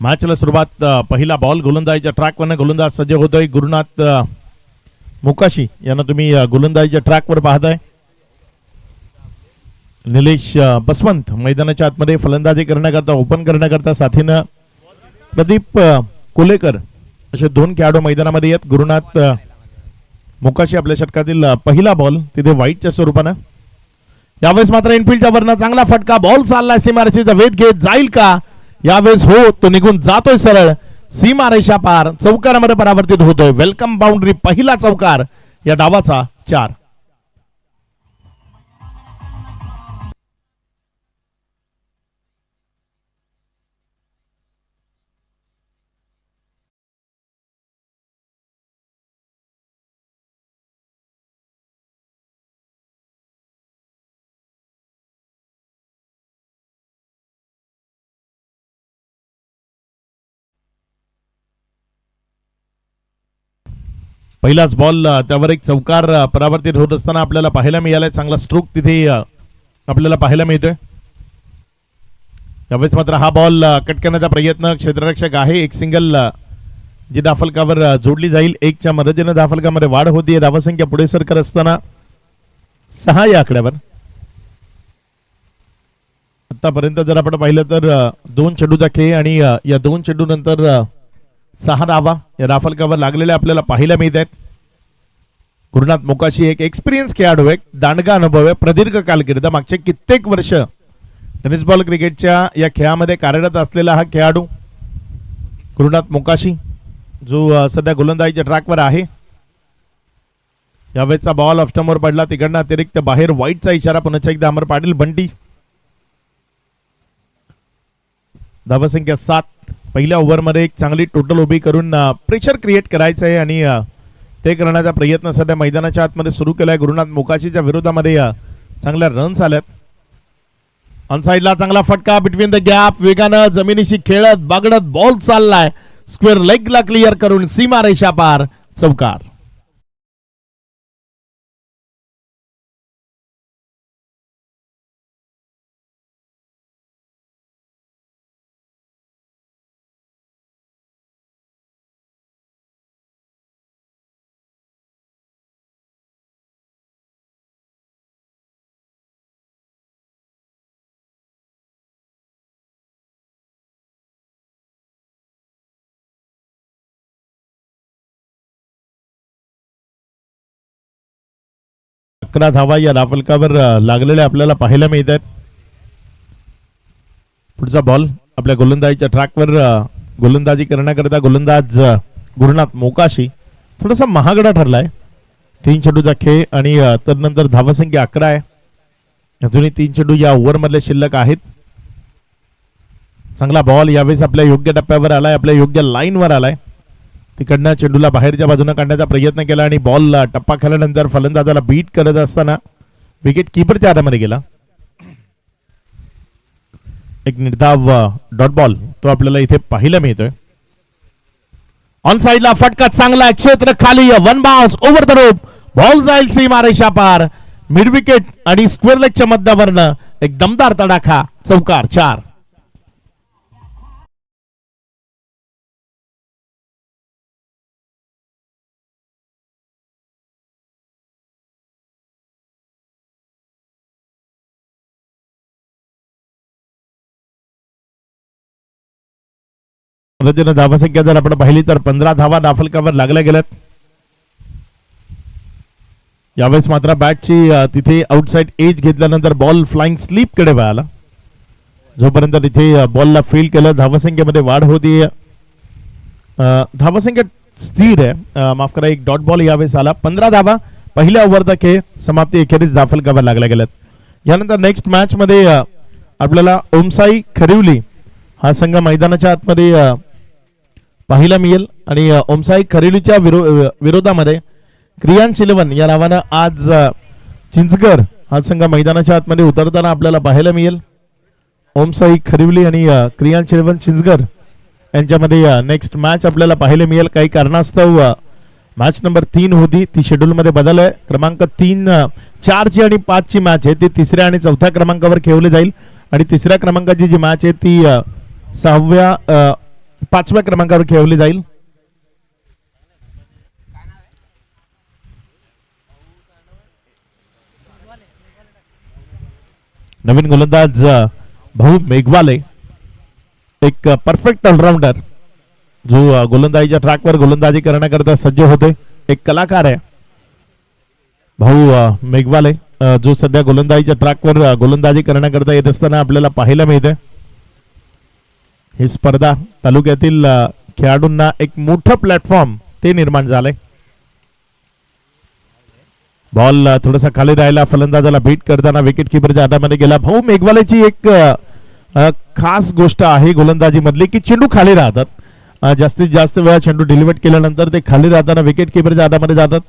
मॅचला सुरुवात. पहिला बॉल गोलंदाजीच्या ट्रॅकवरनं गोलंदाज सज्ज होतोय. गुरुनाथ मोकाशी यांना तुम्ही गोलंदाजीच्या ट्रॅकवर पाहताय. निलेश बसवंत मैदानाच्या आतमध्ये फलंदाजी करण्याकरता ओपन करण्याकरता साथीनं प्रदीप कोलेकर असे दोन खेळाडू मैदानामध्ये आहेत. गुरुनाथ मोकाशी आपल्या षटकातील पहिला बॉल तिथे वाईटच्या स्वरूपानं. यावेळेस मात्र इनफिल्डच्या वरनं चांगला फटका बॉल चाललाय. सीमारेषेचा वेध घेत जाईल का? यावेळेस हो, तो निघून जातोय सरळ सीमारेषा पार. चौकारामध्ये परावर्तित होतोय. वेलकम बाउंड्री, पहिला चौकार या डावाचा 4. पहिलाच बॉल त्यावर एक चौकार परावर्तित होत असताना आपल्याला पाहायला मिळालाय. चांगला स्ट्रोक तिथे आपल्याला पाहायला मिळतोय. यावेळेस मात्र हा बॉल कट करण्याचा प्रयत्न क्षेत्ररक्षक आहे. एक सिंगल जी धाफलकावर जोडली जाईल. 1च्या मदतीने धाफलकामध्ये वाढ होती. धावसंख्या पुढे सरकत असताना 6 या आकड्यावर. आतापर्यंत जर आपण पाहिलं तर 2 चेंडूचा खेळ आणि या 2 चेंडू नंतर 6 धावा या धाफलकावर लागलेल्या आपल्याला पाहायला मिळत आहेत. गुरुनाथ मोकाशी एक एक्सपिरियन्स खेळाडू आहे. दांडगा अनुभव आहे. प्रदीर्घ कालकीर्द मागचे कित्येक वर्ष टेनिस बॉल क्रिकेटच्या या खेळामध्ये कार्यरत असलेला हा खेळाडू गुरुनाथ मोकाशी जो सध्या गोलंदाजीच्या ट्रॅकवर आहे. यावेळेचा बॉल ऑफस्टंपवर पडला. तिकडनं अतिरिक्त बाहेर वाईटचा इशारा. पुन्हा एकदा अमर पाटील बंटी. धावसंख्या 7. पहिल्या ओव्हरमध्ये एक चांगली टोटल उभी करून प्रेशर क्रिएट करायचं आहे आणि ते करण्याचा प्रयत्न सध्या मैदानाच्या आतमध्ये सुरू केलाय. गुरुनाथ मोकाशीच्या विरोधामध्ये चांगल्या रन्स आल्यात. ऑनसाइडला चांगला फटका बिटवीन द गॅप. वेगानं जमिनीशी खेळत बागडत बॉल चाललाय. स्क्वेअर लेगला क्लिअर करून सीमारेषा पार. चौकार. अकरा धावा या धाफलकावर लागलेल्या आपल्याला पाहायला मिळत आहेत. पुढचा बॉल आपल्या गोलंदाजीच्या ट्रॅकवर गोलंदाजी करण्याकरता गोलंदाज गुरुनाथ मोकाशी थोडासा महागडा ठरलाय. 3 चेंडूचा खेळ आणि तदनंतर धावसंख्या 11 आहे. अजूनही 3 चेंडू या ओव्हरमधले शिल्लक आहेत. चांगला बॉल यावेळेस आपल्या योग्य टप्प्यावर आलाय. आपल्या योग्य लाईनवर आलाय. तिकडनं चेंडूला बाहेरच्या बाजूने काढण्याचा प्रयत्न केला आणि बॉल टप्पा खाल्यानंतर फलंदाजाला बीट करत असताना विकेट कीपरच्या हातामध्ये गेला. एक निर्धाव डॉट बॉल तो आपल्याला इथे पाहायला मिळतोय. ऑन साइडला फटका चांगला. क्षेत्र खाली. 1 bounce over the rope. Ball जाईल सीमारेषा पार. मिड विकेट आणि स्क्वेअर लेगच्या मध्यावरनं एक दमदार तडाखा. चौकार. 4. धावसंख्या जर आपण पाहिली तर 15 धावा धाफलकावर लागल्या गेल्यात. यावेळेस मात्र बॅटची तिथे आउटसाइड एज घेतल्यानंतर बॉल फ्लाइंग स्लीप कडे वळाला. जोपर्यंत तिथे बॉलला फील्ड केलं धावसंख्येमध्ये वाढ होती. धावसंख्या स्थिर आहे. माफ करा, एक डॉट बॉल यावेळेस आला. 15 धावा पहिल्या ओव्हरचा खेळ समाप्ती एखेरीस धाफलकावर लागल्या गेल्यात. यानंतर नेक्स्ट मॅच मध्ये आपल्याला ओमसाई खरिवली हा संघ मैदानाच्या आतमध्ये पाहायला मिळेल आणि ओमसाई खरिवलीच्या विरोधामध्ये क्रियान चिलवन या नावानं आज चिंचगर हा संघ मैदानाच्या आतमध्ये उतरताना आपल्याला पाहायला मिळेल. ओमसाई खरिवली आणि क्रियान चिलवन चिंचगर यांच्यामध्ये नेक्स्ट मॅच आपल्याला पाहायला मिळेल. काही कारणास्तव मॅच नंबर 3 होती ती शेड्यूल मध्ये बदल आहे. क्रमांक 3, 4 ची आणि 5 ची मॅच आहे ती 3ऱ्या आणि 4थ्या क्रमांकावर खेळवली जाईल आणि 3ऱ्या क्रमांकाची जी मॅच आहे ती 6व्या 5व्या क्रमांकावर खेळवली जाईल. नवीन गोलंदाज भाऊ मेघवाले, एक परफेक्ट ऑलराऊंडर जो गोलंदाजीच्या ट्रॅकवर गोलंदाजी करण्याकरता सज्ज होते. एक कलाकार आहे भाऊ मेघवाले, जो सध्या गोलंदाजीच्या ट्रॅकवर गोलंदाजी करण्याकरता येत असताना आपल्याला पाहायला मिळते. ही स्पर्धा तालुक्यातील खेळाडूंना एक मोठं प्लॅटफॉर्म ते निर्माण झालंय. बॉल थोडासा खाली राहिला, फलंदाजाला बीट करताना विकेट किपरच्या हातामध्ये गेला. भाऊ मेघवालेची एक खास गोष्ट आहे गोलंदाजी मधली की चेंडू खाली राहतात. जास्तीत जास्त वेळा चेंडू डिलिव्हर केल्यानंतर ते खाली राहताना विकेट किपरच्या हातामध्ये जातात.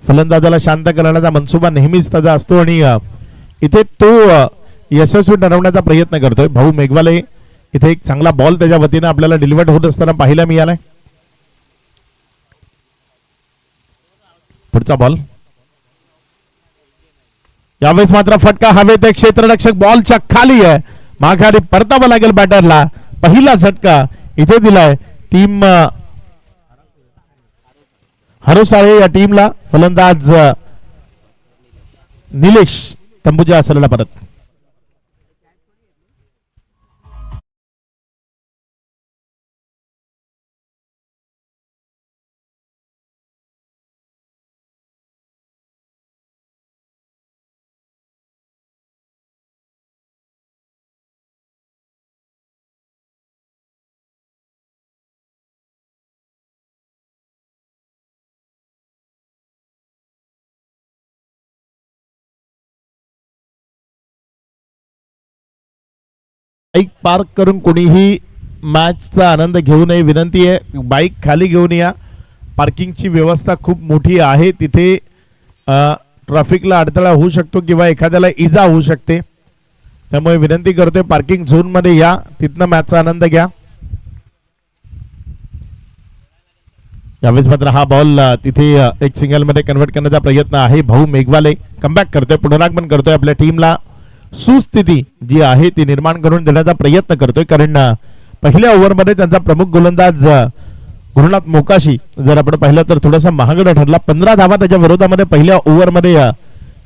फलंदाजाला शांत करण्याचा मनसुबा नेहमीच त्याचा असतो आणि इथे तो यशस्वी ठरवण्याचा प्रयत्न करतोय. भाऊ मेघवाले इथे एक चांगला बॉल त्याच्या वतीने आपल्याला डिलिव्हर होत असताना पाहायला मिळालाय. पुढचा बॉल, यावेळेस मात्र फटका हवेत. एक क्षेत्ररक्षक बॉलच्या खाली आहे, माघारी परतावा लागेल बॅटरला. पहिला झटका इथे दिलाय टीम हरोसाळे या टीमला. फलंदाज निलेश तंबुजा असलेला परत. बाईक पार्क करून कोणीही मॅचचा आनंद घेऊ नये, विनंती आहे. बाईक खाली घेऊन या. पार्किंगची व्यवस्था खूप मोठी आहे तिथे. ट्रॅफिकला अडथळा होऊ शकतो किंवा एखाद्याला इजा होऊ शकते, त्यामुळे विनंती करतोय पार्किंग झोन मध्ये या, तिथनं मॅचचा आनंद घ्या. यावेळेस मात्र हा बॉल तिथे एक सिंगल मध्ये कन्वर्ट करण्याचा प्रयत्न आहे. भाऊ मेघवाले कमबॅक करतोय, पुनरागमन करतोय, आपल्या टीमला सुस्थिती जी आहे ती निर्माण करून देण्याचा प्रयत्न करतोय. कारण पहिल्या ओव्हरमध्ये त्यांचा प्रमुख गोलंदाज गुरुनाथ मोकाशी जर आपण पाहिलं तर थोडासा महागडा ठरला. 15 धावा त्याच्या विरोधामध्ये पहिल्या ओव्हरमध्ये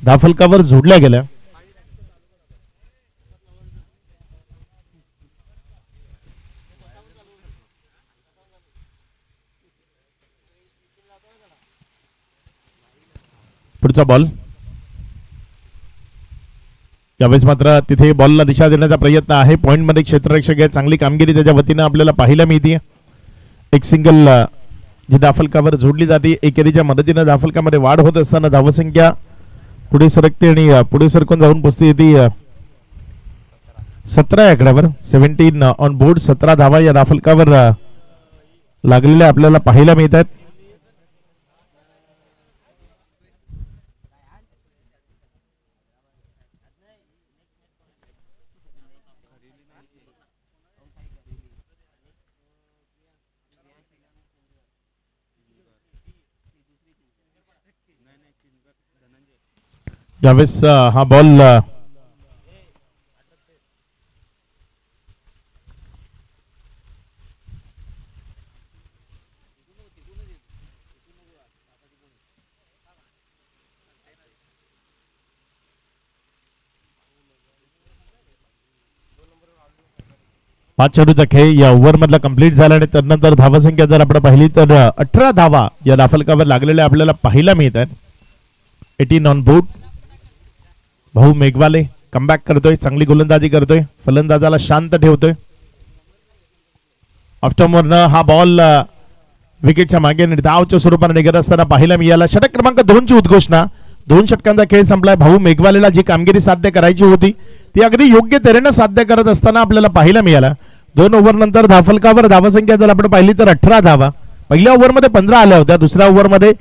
धाफलकावर जोडल्या गेल्या. पुढचा बॉल, यावेळेस मात्र तिथे बॉलला दिशा देण्याचा प्रयत्न आहे. पॉइंट मध्ये क्षेत्ररक्षक आहे, चांगली कामगिरी त्याच्या वतीनं आपल्याला पाहायला मिळते. एक सिंगल जी धाफलकावर जोडली जाते, एकेरीच्या मदतीनं धाफलकामध्ये वाढ होत असताना धावसंख्या पुढे सरकते आणि पुढे सरकून जाऊन पोहोचते येते 17 आकड्यावर. 17 ऑन बोर्ड. 17 धावा या धाफलकावर लागलेल्या आपल्याला पाहायला मिळतात. यावेळेस हा बॉल पाच चेंडूचा खेळ या ओव्हर मधला कंप्लीट झाला आणि त्यानंतर धावसंख्या जर आपण पाहिली तर 18 धावा या धाफलकावर लागलेल्या आपल्याला पाहायला मिळतात. 18 ऑन बोर्ड. भाऊ मेघवाले कमबॅक करतोय, चांगली गोलंदाजी करतोय, फलंदाजाला शांत ठेवतोय. ऑफ्टमवरनं हा बॉल विकेटच्या मागे धावच्या स्वरूपाने निघत असताना पाहायला मिळाला. षटक क्रमांक 2 ची उद्घोषणा. 2 षटकांचा खेळ संपलाय. भाऊ मेघवालेला जी कामगिरी साध्य करायची होती ती अगदी योग्य तऱ्हेने साध्य करत असताना आपल्याला पाहायला मिळाला. 2 ओव्हर नंतर धाफलकावर धावसंख्या जर आपण पाहिली तर 18 धावा. पहिल्या ओव्हरमध्ये 15 आल्या होत्या. दुसऱ्या ओव्हरमध्ये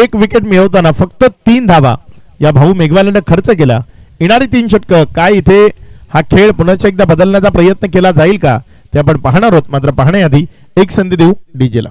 1 विकेट मिळवताना फक्त 3 धावा या भाऊ मेघवालेने खर्च केला. येणारी 3 षटकं काय इथे हा खेळ पुन्हा एकदा बदलण्याचा प्रयत्न केला जाईल का ते आपण पाहणार आहोत. मात्र पाहण्याआधी एक संधी देऊ डीजेला.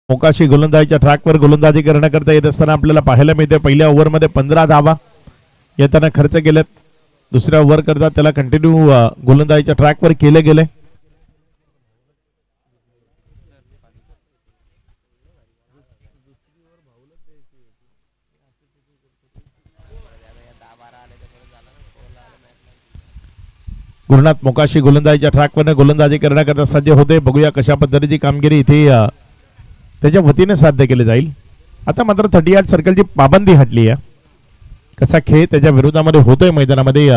मोकाशी गोलंदाजीच्या ट्रॅकवर गोलंदाजी करण्याकरता येत असताना आपल्याला पाहायला मिळते पहिल्या ओव्हरमध्ये 15 धावा येताना खर्च केलेत. दुसऱ्या ओव्हर करता त्याला कंटिन्यू गोलंदाजीच्या ट्रॅकवर केले गेले. गुरुनाथ मोकाशी गोलंदाजीच्या ट्रॅकवर गोलंदाजी करण्याकरता सज्ज होते. बघूया कशा पद्धतीची कामगिरी इथे त्याच्या वतीने साध्य केली जाईल. आता मात्र 38 सर्कलची पाबंदी हटली आहे. कसा खेळ त्याच्या विरोधामध्ये होतोय मैदानामध्ये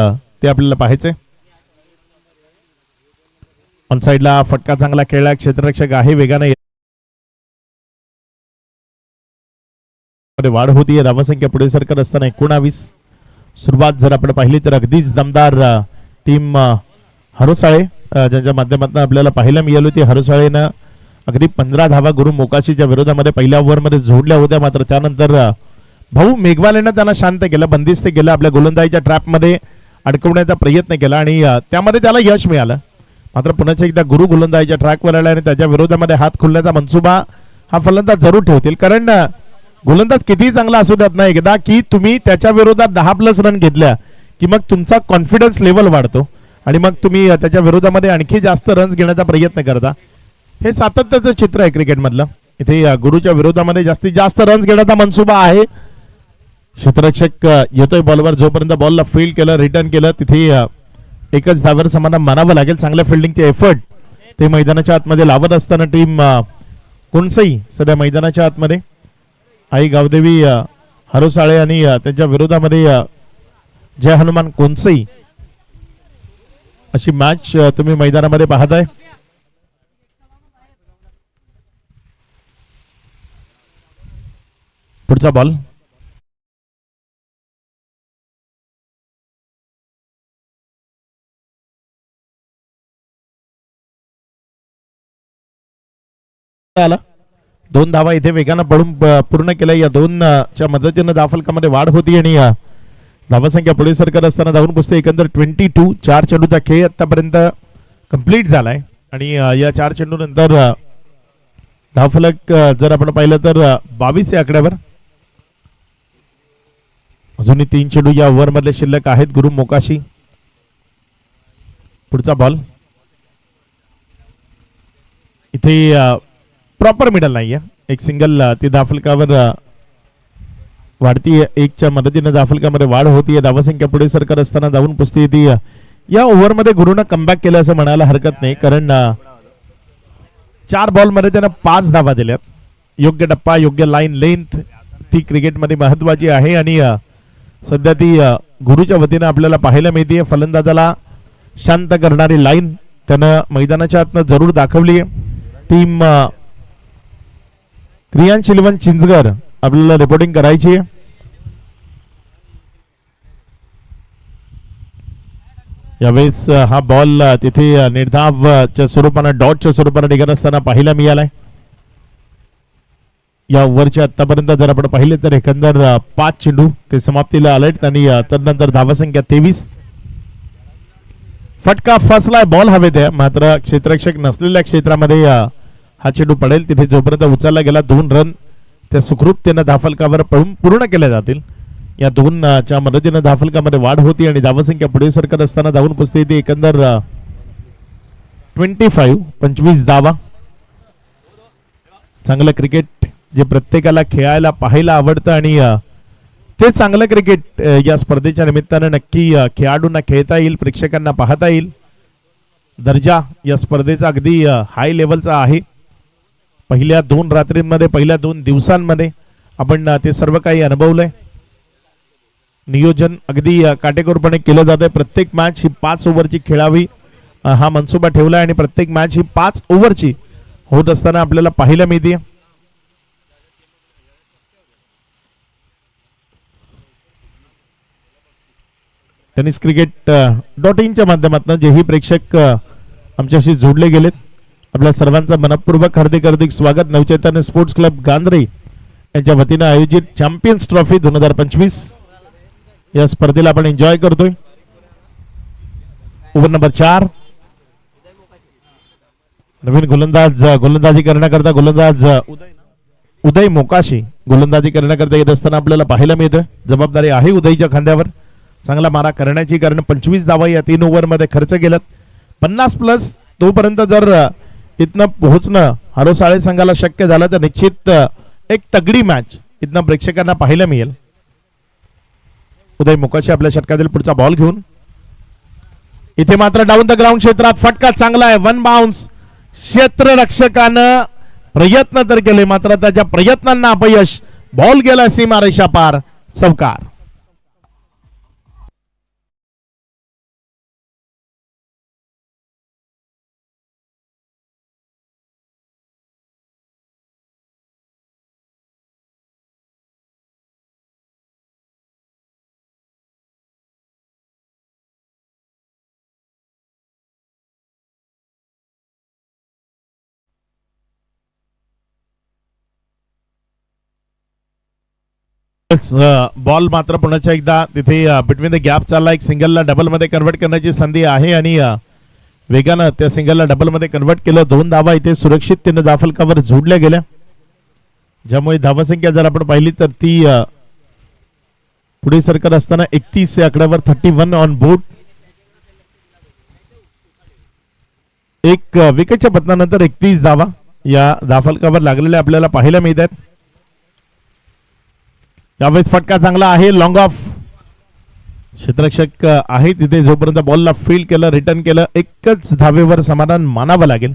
ते आपल्याला पाहायचंय. ऑन साइडला फटका चांगला खेळला. क्षेत्ररक्षक आहे वेगाने वाढ होतीये. धावसंख्या पुढे सरकत असताना 19. सुरुवात जर आपण पाहिली तर अगदीच दमदार टीम हरोसाळे ज्यांच्या माध्यमातून आपल्याला पाहायला मिळाली होती. हरोसाळेनं अगदी 15 धावा गुरु मोकाशीच्या विरोधामध्ये पहिल्या ओव्हरमध्ये जोडल्या होत्या. मात्र त्यानंतर भाऊ मेघवालेनं त्यांना शांत केलं, बंदिस्त केलं, आपल्या गोलंदाजीच्या ट्रॅपमध्ये अडकवण्याचा प्रयत्न केला आणि त्यामध्ये त्याला यश मिळालं. मात्र पुन्हा एकदा गुरु गोलंदाजीच्या ट्रॅकवर आला आणि त्याच्या विरोधामध्ये हात खोलण्याचा मनसुबा हा फलंदाज जरूर ठेवतील. कारण गोलंदाज कितीही चांगला असू द्यात ना, एकदा की तुम्ही त्याच्या विरोधात 10+ रन घेतल्या की मग तुमचा कॉन्फिडन्स लेवल वाढतो आणि मग तुम्ही त्याच्या विरोधामध्ये आणखी जास्त रन्स घेण्याचा प्रयत्न करता. हे सातत्याचं चित्र आहे क्रिकेटमधलं. इथे गुरुच्या विरोधामध्ये जास्तीत जास्त रन्स घेण्याचा मनसुबा आहे. क्षेत्ररक्षक येतोय बॉलवर. जोपर्यंत बॉलला फील्ड केलं, रिटर्न केलं, तिथे एकच धावेवर समाधान मानावं लागेल. चांगल्या फिल्डिंगचे एफर्ट ते मैदानाच्या आतमध्ये लावत असताना टीम कोणसई सध्या मैदानाच्या आतमध्ये. आई गावदेवी हरोसाळे आणि त्यांच्या विरोधामध्ये जय हनुमान कोणसई अशी मॅच तुम्ही मैदानामध्ये पाहताय. पुढचा बॉल आला. 2 धावा इथे वेगानं पडून पूर्ण केल्या. या 2च्या मदतीनं धावफलकामध्ये वाढ होती आणि धावसंख्या पुढे सरकत असताना धावून पुसते एकंदर 22. 4 चेंडूचा खेळ आतापर्यंत कंप्लीट झालाय आणि या 4 चेंडू नंतर धावफलक जर आपण पाहिलं तर 22 या आकड्यावर. अजूनही 3 चेंडू या ओव्हर मधले शिल्लक आहेत गुरु मोकाशी. पुढचा बॉल इथे प्रॉपर मिडल नाहीये. एक सिंगल ती धावफलकावर वाढती. 1च्या मदतीने धावफलकामध्ये वाढ होतीये. धावसंख्या पुढे सरकत असताना धावून पुसती येते. या ओव्हरमध्ये गुरुनं कमबॅक केलं असं म्हणायला हरकत नाही, कारण 4 बॉलमध्ये त्यानं 5 धावा दिल्यात. योग्य टप्पा, योग्य लाईन लेंथ ती क्रिकेटमध्ये महत्वाची आहे आणि सध्या ती गुरुच्या वतीनं आपल्याला पाहायला मिळते. फलंदाजाला शांत करणारी लाईन त्यानं मैदानाच्या आतनं जरूर दाखवली आहे. टीम क्रियान शिलवन चिंचगर आपल्याला रिपोर्टिंग करायची आहे. यावेळेस हा बॉल तिथे निर्धावच्या स्वरूपानं, डॉटच्या स्वरूपानं निघत असताना पाहायला मिळालाय. या ओव्हरच्या आतापर्यंत जर आपण पाहिले तर एकंदर 5 चेंडू ते समाप्तीला आलेत आणि तदनंतर धावसंख्या 23. फटका फसलाय, बॉल हवेत आहे. मात्र क्षेत्ररक्षक नसलेल्या क्षेत्रामध्ये हा चेंडू पडेल. तिथे जोपर्यंत उचलला गेला 2 रन त्या सुखरूपतेनं धावफलकावर पळून पूर्ण केले जातील. या 2च्या मदतीनं धावफलकामध्ये वाढ होती आणि धावसंख्या पुढे सरकत असताना धावून पुसते ती एकंदर 25 धावा. चांगलं क्रिकेट जे प्रत्येकाला खेळायला पाहायला आवडतं आणि ते चांगलं क्रिकेट या स्पर्धेच्या निमित्तानं नक्की खेळाडूंना खेळता येईल, प्रेक्षकांना पाहता येईल. दर्जा या स्पर्धेचा अगदी हाय लेवलचा आहे. पहिल्या 2 रात्रींमध्ये, पहिल्या 2 दिवसांमध्ये आपण ते सर्व काही अनुभवलंय. नियोजन अगदी काटेकोरपणे केलं जात आहे. प्रत्येक मॅच ही 5 ओव्हरची खेळावी हा मनसुबा ठेवला आणि प्रत्येक मॅच ही 5 ओव्हरची होत असताना आपल्याला पाहायला मिळते. टेनिस क्रिकेट .in माध्यमातून जेही प्रेक्षक आमच्याशी जोडले गेलेत, आपल्या सर्वांचं मनपूर्वक हार्दिक स्वागत. नवचैतन्य स्पोर्ट्स क्लब गांधरे यांच्या वतीनं आयोजित चॅम्पियन्स ट्रॉफी 2025 या स्पर्धेला आपण एन्जॉय करतोय. Over number 4. नवीन गोलंदाजी करण्याकरता गोलंदाज उदय उदय मोकाशी गोलंदाजी करण्याकरता येत असताना आपल्याला पाहायला मिळतं. जबाबदारी आहे उदयच्या खांद्यावर चांगला मारा करण्याची, कारण 25 धावा या 3 ओव्हरमध्ये खर्च केल्यात. 50+ तोपर्यंत जर इथनं पोहोचणं हरोसाळे संघाला शक्य झालं तर निश्चित एक तगडी मॅच इथनं प्रेक्षकांना पाहायला मिळेल. उदय मोकाशी आपल्या षटकातील पुढचा बॉल घेऊन इथे मात्र डाऊन द ग्राउंड क्षेत्रात फटका चांगला आहे. 1 बाउन्स. क्षेत्ररक्षकानं प्रयत्न तर केले मात्र त्याच्या प्रयत्नांना अपयश. बॉल गेला सीमारेषा पार. चौकार. बॉल मात्र पुन्हा एकदा तिथे बिटवीन द गॅप चालला. एक सिंगलला डबल मध्ये कन्वर्ट करण्याची संधी आहे आणि वेगानं त्या सिंगलला डबल मध्ये कन्वर्ट केलं. 2 धावा इथे सुरक्षिततेने धावफलकावर जोडल्या गेल्या, ज्यामुळे धावसंख्या जर आपण पाहिली तर ती पुढे सरकत असताना 31 या आकड्यावर 31 ऑन बोर्ड. एक विकेटच्या पतनानंतर 31 धावा या धावफलकावर लागलेल्या आपल्याला पाहायला मिळतात. यावेळेस फटका चांगला आहे. Long of. क्षेत्ररक्षक आहे तिथे, जोपर्यंत बॉलला फील्ड केलं, रिटर्न केलं, एकच धावेवर समाधान मानावं लागेल.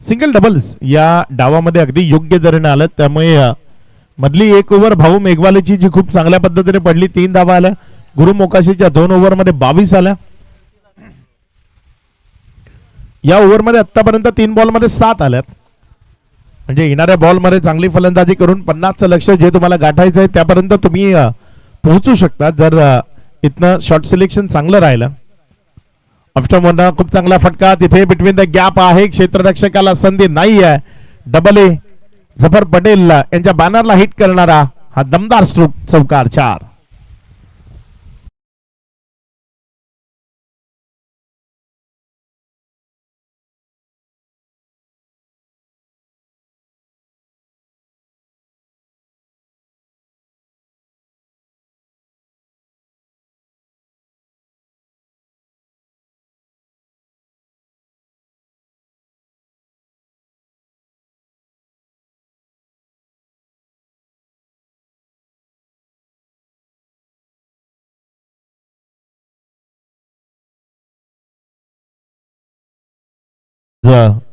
सिंगल डबल्स या डावामध्ये अगदी योग्य तऱ्हेने आलं, त्यामुळे मधली 1 ओव्हर भाऊ मेघवालेची जी खूप चांगल्या पद्धतीने पडली, 3 धावा आल्या. गुरु मोकाशीच्या 2 ओव्हरमध्ये 22 आल्या. या ओव्हरमध्ये आतापर्यंत 3 बॉलमध्ये 7 आल्यात. म्हणजे येणाऱ्या बॉलमध्ये चांगली फलंदाजी करून 50चं लक्ष जे तुम्हाला गाठायचं आहे त्यापर्यंत तुम्ही पोहोचू शकता जर इथनं शॉर्ट सिलेक्शन चांगलं राहिलं. आफ्टर मधनं खूप चांगला फटका. तिथे बिटवीन द गॅप आहे. क्षेत्ररक्षकाला संधी नाही आहे. Double A. जफर पटेल यांच्या बॅनरला हिट करणारा हा दमदार स्ट्रोक. चौकार. 4.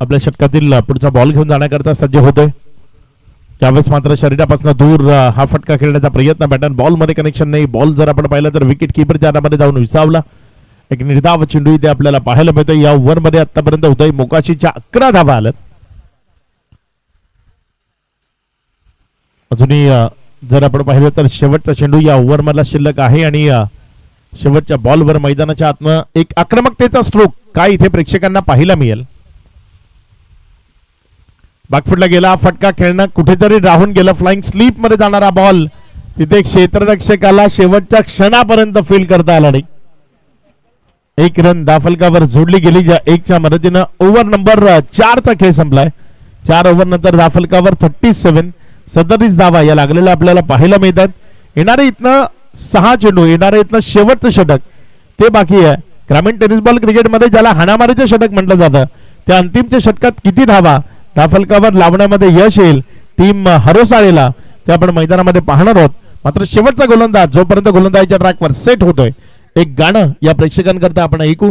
आपल्या षटकातील पुढचा बॉल घेऊन जाण्याकरता सज्ज होतोय. त्यावेळेस मात्र शरीरापासून दूर हा फटका खेळण्याचा प्रयत्न. बॅटन बॉल मध्ये कनेक्शन नाही. बॉल जर आपण पाहिलं तर विकेट कीपर त्यामध्ये जाऊन विसावला. एक निर्धाव चेंडू इथे आपल्याला पाहायला मिळतो. या ओव्हर मध्ये आतापर्यंत उदय मोकाशीच्या 11 धावा आल्यात. अजूनही जर आपण पाहिलं तर शेवटचा चेंडू या ओव्हर मधला शिल्लक आहे आणि शेवटच्या बॉलवर मैदानाच्या आतनं एक आक्रमकतेचा स्ट्रोक काय इथे प्रेक्षकांना पाहायला मिळेल. बॅकफुटला गेला. फटका खेळणं कुठेतरी राहून गेलं. फ्लाइंग स्लीप मध्ये जाणारा बॉल तिथे क्षेत्ररक्षकाला शेवटच्या क्षणापर्यंत फील करता आला नाही. 1 रन धावफलकावर जोडली गेली, ज्या 1च्या मदतीनं ओव्हर नंबर 4चा खेळ संपलाय. 4 ओव्हर नंतर धावफलकावर 37 धावा या लागलेल्या आपल्याला पाहायला मिळतात. येणारे इथनं 6 चेंडू, येणारे इथनं शेवटचं षटक ते बाकी आहे. ग्रामीण टेनिस बॉल क्रिकेटमध्ये ज्याला हाणामारीचं षटक म्हटलं जातं, त्या अंतिमच्या षटकात किती धावा धावफलकावर लावण्यामध्ये यश येईल टीम हरोसाळेला ते आपण मैदानामध्ये पाहणार आहोत. मात्र शेवटचा गोलंदाज जोपर्यंत गोलंदाजीच्या ट्रॅकवर सेट होतोय, एक गाणं या प्रेक्षकांकरता आपण ऐकू.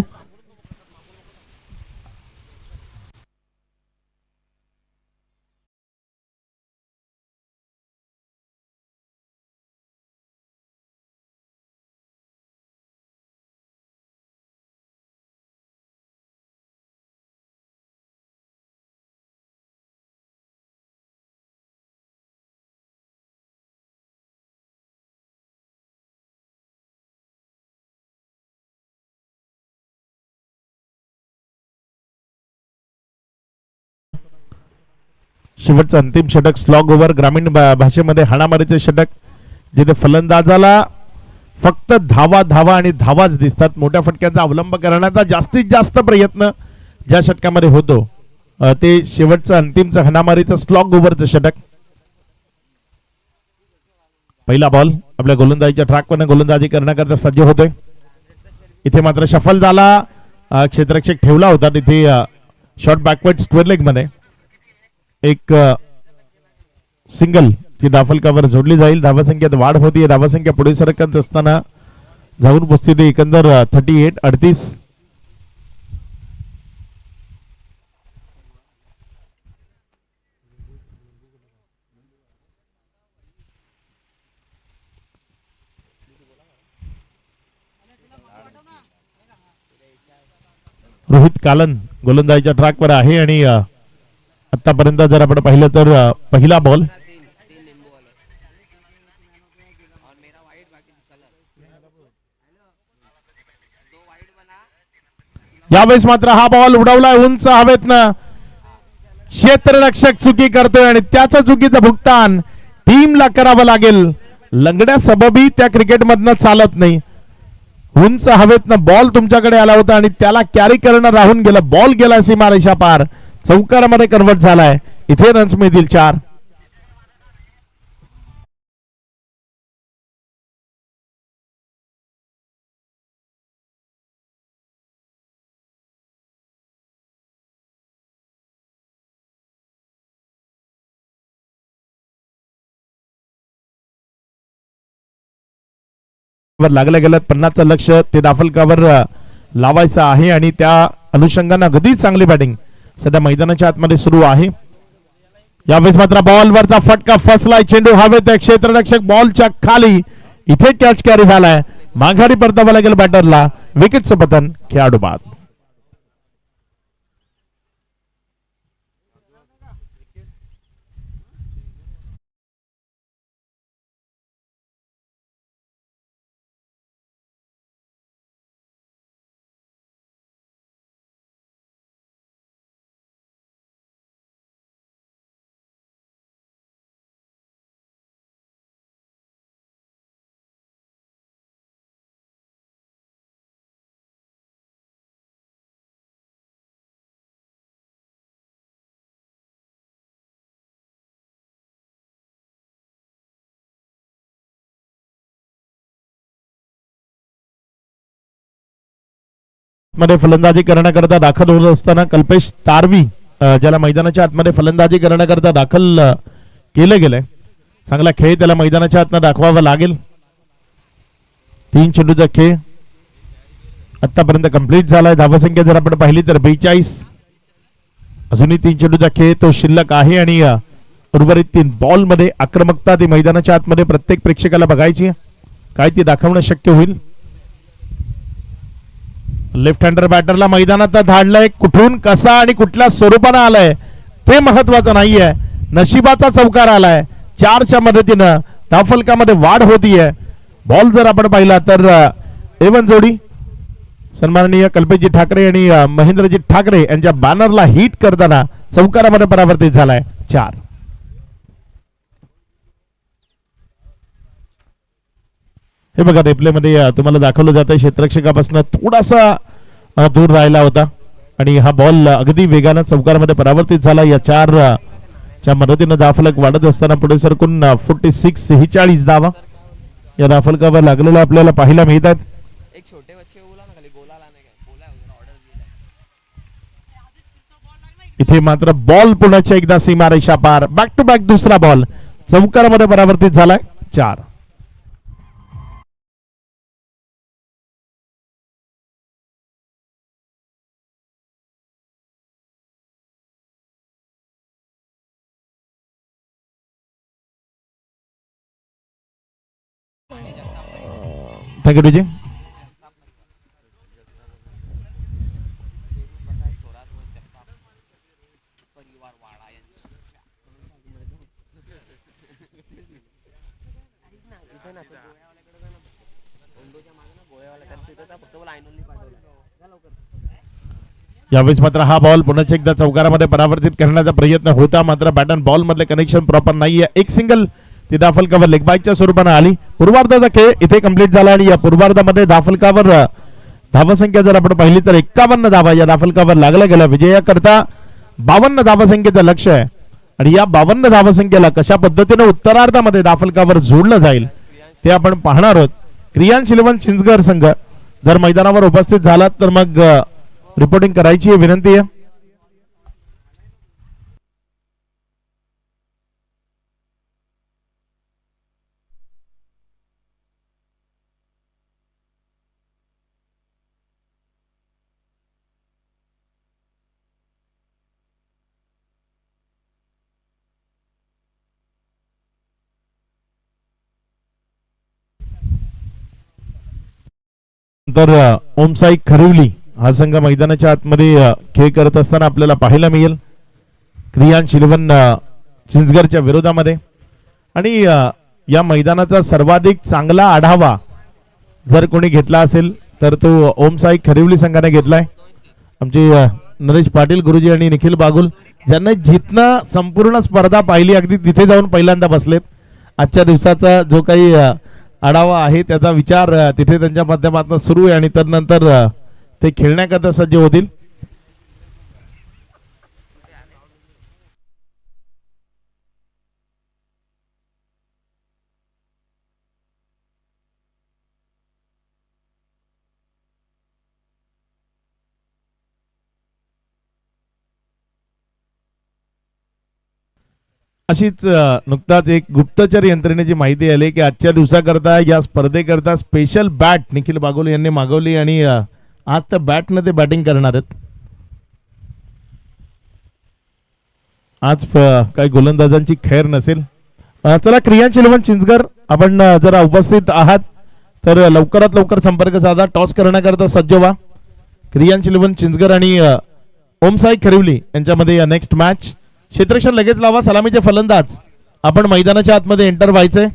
शेवटचं अंतिम षटक स्लॉग ओव्हर, ग्रामीण भाषेमध्ये हाणामारीचे षटक, जिथे फलंदाजाला फक्त धावा धावा आणि धावाच दिसतात. मोठ्या फटक्यांचा अवलंब करण्याचा जास्तीत जास्त प्रयत्न ज्या षटकामध्ये होतो ते शेवटचं अंतिमचं हाणामारीचं स्लॉग ओव्हरचं षटक. पहिला बॉल आपल्या गोलंदाजीच्या ट्रॅकवरनं गोलंदाजी करण्याकरता सज्ज होतोय. इथे मात्र शफल झाला, क्षेत्ररक्षक ठेवला होता तिथे शॉर्ट बॅकवर्ड स्क्वेअर लेग मध्ये एक सिंगल ती धाफलकावर जोडली जाईल. धावसंख्येत वाढ होती. धावसंख्या पुढे सरकत असताना जाऊन पोहोचते एकंदर 38-38. रोहित कालन गोलंदाजीच्या ट्रॅकवर आहे आणि आतापर्यंत जर आपण पाहिलं तर पहिला बॉल यावेळेस मात्र हा बॉल उडवलाय उंच हवेतनं. क्षेत्ररक्षक चुकी करतोय आणि त्याचं चुकीचं भुगतान टीमला करावं लागेल. लंगड्या सबबी त्या क्रिकेट मधनं चालत नाही. उंच हवेतनं बॉल तुमच्याकडे आला होता आणि त्याला कॅरी करणं राहून गेलं. बॉल गेला सीमारेषा पार, चौकारामध्ये कन्वर्ट झालाय. इथे रन्स मिळतील 4. लागलं गेलं 50चं लक्ष ते दाफलकावर लावायचं आहे आणि त्या अनुषंगाने अगदीच चांगली बॅटिंग सध्या मैदानाच्या आतमध्ये सुरू आहे. यावेळेस मात्र बॉलवरचा फटका फसलाय. चेंडू हवेत, क्षेत्ररक्षक बॉलच्या खाली. इथे कॅच कॅरी झालाय. माघारी परतावा लागेल बॅटरला. विकेटचं पतन खेळाडू बाद. मध्ये फलंदाजी करण्याकरता दाखल होत असताना कल्पेश तारवी ज्याला मैदानाच्या आतमध्ये फलंदाजी करण्याकरता दाखल केले गेले. चांगला खेळ त्याला मैदानाच्या आतनं दाखवावा लागेल. 3 चेंडूचा खेळ आतापर्यंत कंप्लीट झालाय. धावसंख्या जर आपण पाहिली तर 42. अजूनही 3 चेंडूचा खेळ तो शिल्लक आहे आणि उर्वरित 3 बॉल मध्ये आक्रमकता ती मैदानाच्या आतमध्ये प्रत्येक प्रेक्षकाला बघायची. काय ती दाखवणं शक्य होईल. लेफ्ट हँडर बॅटरला मैदानात धाडलंय. कुठून कसा आणि कुठल्या स्वरूपानं आलाय ते महत्वाचं नाहीये. नशिबाचा चौकार आलाय. 4च्या मदतीनं धावफलकामध्ये वाढ होतीये. बॉल जर आपण पाहिला तर एवन जोडी सन्माननीय कल्पेशजी ठाकरे आणि महेंद्रजी ठाकरे यांच्या बॅनरला हिट करताना चौकारामध्ये परावर्तित झालाय. 4. हे बघा रिप्ले मध्ये तुम्हाला दाखवलं जात आहे क्षेत्ररक्षकापासून थोडासा दूर राहिला होता आणि हा बॉल अगदी वेगानं चौकारामध्ये परावर्तित झाला. या 4च्या मदतीनं धावफलक वाढत असताना पुढे सरकून 46 धावा या धावफलकावर लागलेला आपल्याला पाहायला मिळतात. इथे मात्र बॉल पुण्याच्या एकदा सीमारेषा पार. बॅक टू बॅक दुसरा बॉल चौकारामध्ये परावर्तित झालाय. 4. थँक्यू जी. यावेळेस मात्र हा बॉल पुन्हा एकदा चौकारामध्ये परावर्तित करण्याचा प्रयत्न होता. मात्र बॅट अँड बॉल मधले कनेक्शन प्रॉपर नाहीये. एक सिंगल ती धावफलकावर लेग बायच्या स्वरूपाने आली. पूर्वार्धाचा खेळ इथे कंप्लीट झाला आणि या पूर्वार्धामध्ये धावफलकावर धावसंख्या जर आपण पाहिली तर 51 धावा या धावफलकावर लागल्या गेल्या. विजयाकरता 52 धावसंख्येचं लक्ष आहे आणि या 52 धावसंख्येला कशा पद्धतीने उत्तरार्धामध्ये धावफलकावर जोडलं जाईल ते आपण पाहणार आहोत. क्रियांश इलेव्हन चिंचगड संघ जर मैदानावर उपस्थित झालात तर मग रिपोर्टिंग करायची विनंती आहे. तर ओमसाई खरिवली हा संघ मैदानाच्या आतमध्ये खेळ करत असताना आपल्याला पाहायला मिळेल. क्रियांश इलेव्हन चिंचगडच्या विरोधामध्ये. आणि या मैदानाचा सर्वाधिक चांगला आढावा जर कोणी घेतला असेल तर तो ओमसाई खरिवली संघाने घेतलाय. आमचे नरेश पाटील गुरुजी आणि निखिल बागुल ज्यांना जिथनं संपूर्ण स्पर्धा पाहिली अगदी तिथे जाऊन पहिल्यांदा बसलेत. आजच्या दिवसाचा जो काही आढावा आहे त्याचा विचार तिथे त्यांच्या माध्यमातून सुरू आहे आणि त्यानंतर ते खेळण्याकरता सज्ज होतील. अशीच नुकताच एक गुप्तचर यंत्रणेची माहिती आली की आजच्या दिवसाकरता या स्पर्धेकरता स्पेशल बॅट निखिल बागोल यांनी मागवली आणि आज त्या बॅटने ते बॅटिंग करणार आहेत. आज काही गोलंदाजांची खैर नसेल. चला क्रियांश इलेव्हन चिंचगड आपण जरा उपस्थित आहात तर लवकरात लवकर संपर्क साधा. टॉस करण्याकरता सज्ज व्हा. क्रियांश इलेव्हन चिंचगड आणि ओमसाई खरिवली यांच्यामध्ये नेक्स्ट मॅच. क्षेत्ररक्षण लगेच लावा. सलामीचे फलंदाज आपण मैदानाच्या आतमध्ये एंटर व्हायचंय.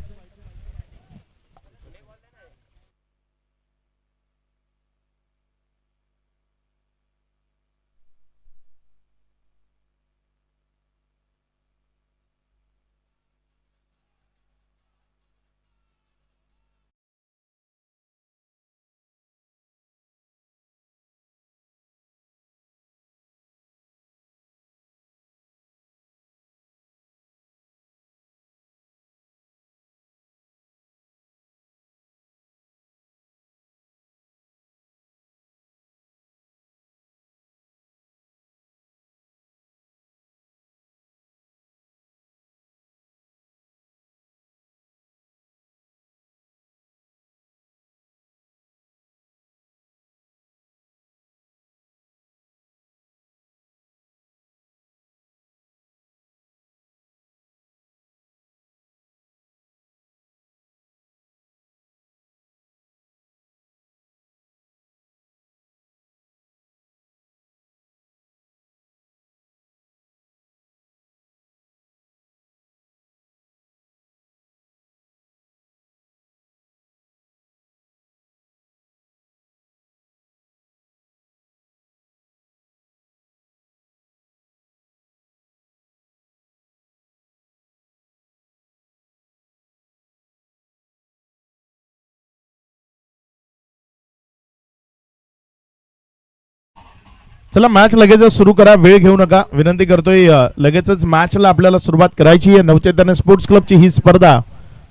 चला मॅच लगेच सुरू करा. वेळ घेऊ नका विनंती करतोय. लगेचच मॅचला आपल्याला सुरुवात करायची आहे. नवचैतन्य स्पोर्ट्स क्लबची ही स्पर्धा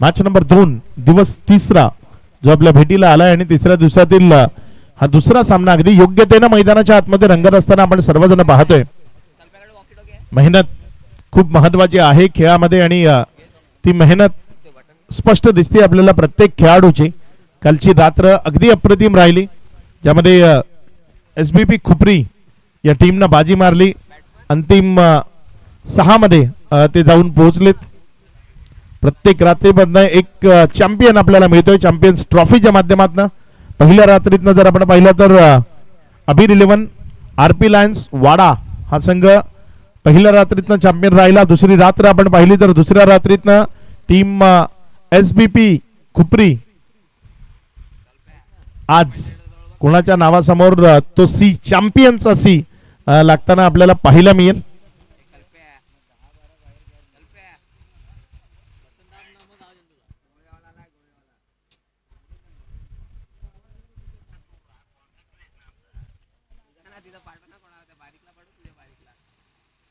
मॅच नंबर 2 दिवस 3 जो आपल्या भेटीला आलाय आणि तिसऱ्या दिवसातील हा दुसरा सामना अगदी योग्यतेने मैदानाच्या आतमध्ये रंगत असताना आपण सर्वजण पाहतोय. मेहनत खूप महत्वाची आहे खेळामध्ये आणि ती मेहनत स्पष्ट दिसते आपल्याला प्रत्येक खेळाडूची. कालची रात्र अगदी अप्रतिम राहिली ज्यामध्ये SBP खुपरी या टीमनं बाजी मारली. अंतिम 6 मध्ये ते जाऊन पोहोचलेत. प्रत्येक रात्रीमधनं एक चॅम्पियन आपल्याला मिळतोय चॅम्पियन्स ट्रॉफीच्या माध्यमातून. पहिल्या रात्रीतनं जर आपण पाहिलं तर अबीर 11 RP लायन्स वाडा हा संघ पहिल्या रात्रीतनं चॅम्पियन राहिला. दुसरी रात्र आपण पाहिली तर दुसऱ्या रात्रीतनं टीम SBP खुपरी आज कोणाच्या नावासमोर तो सी चॅम्पियनचा सी लागताना आपल्याला पाहायला मिळेल.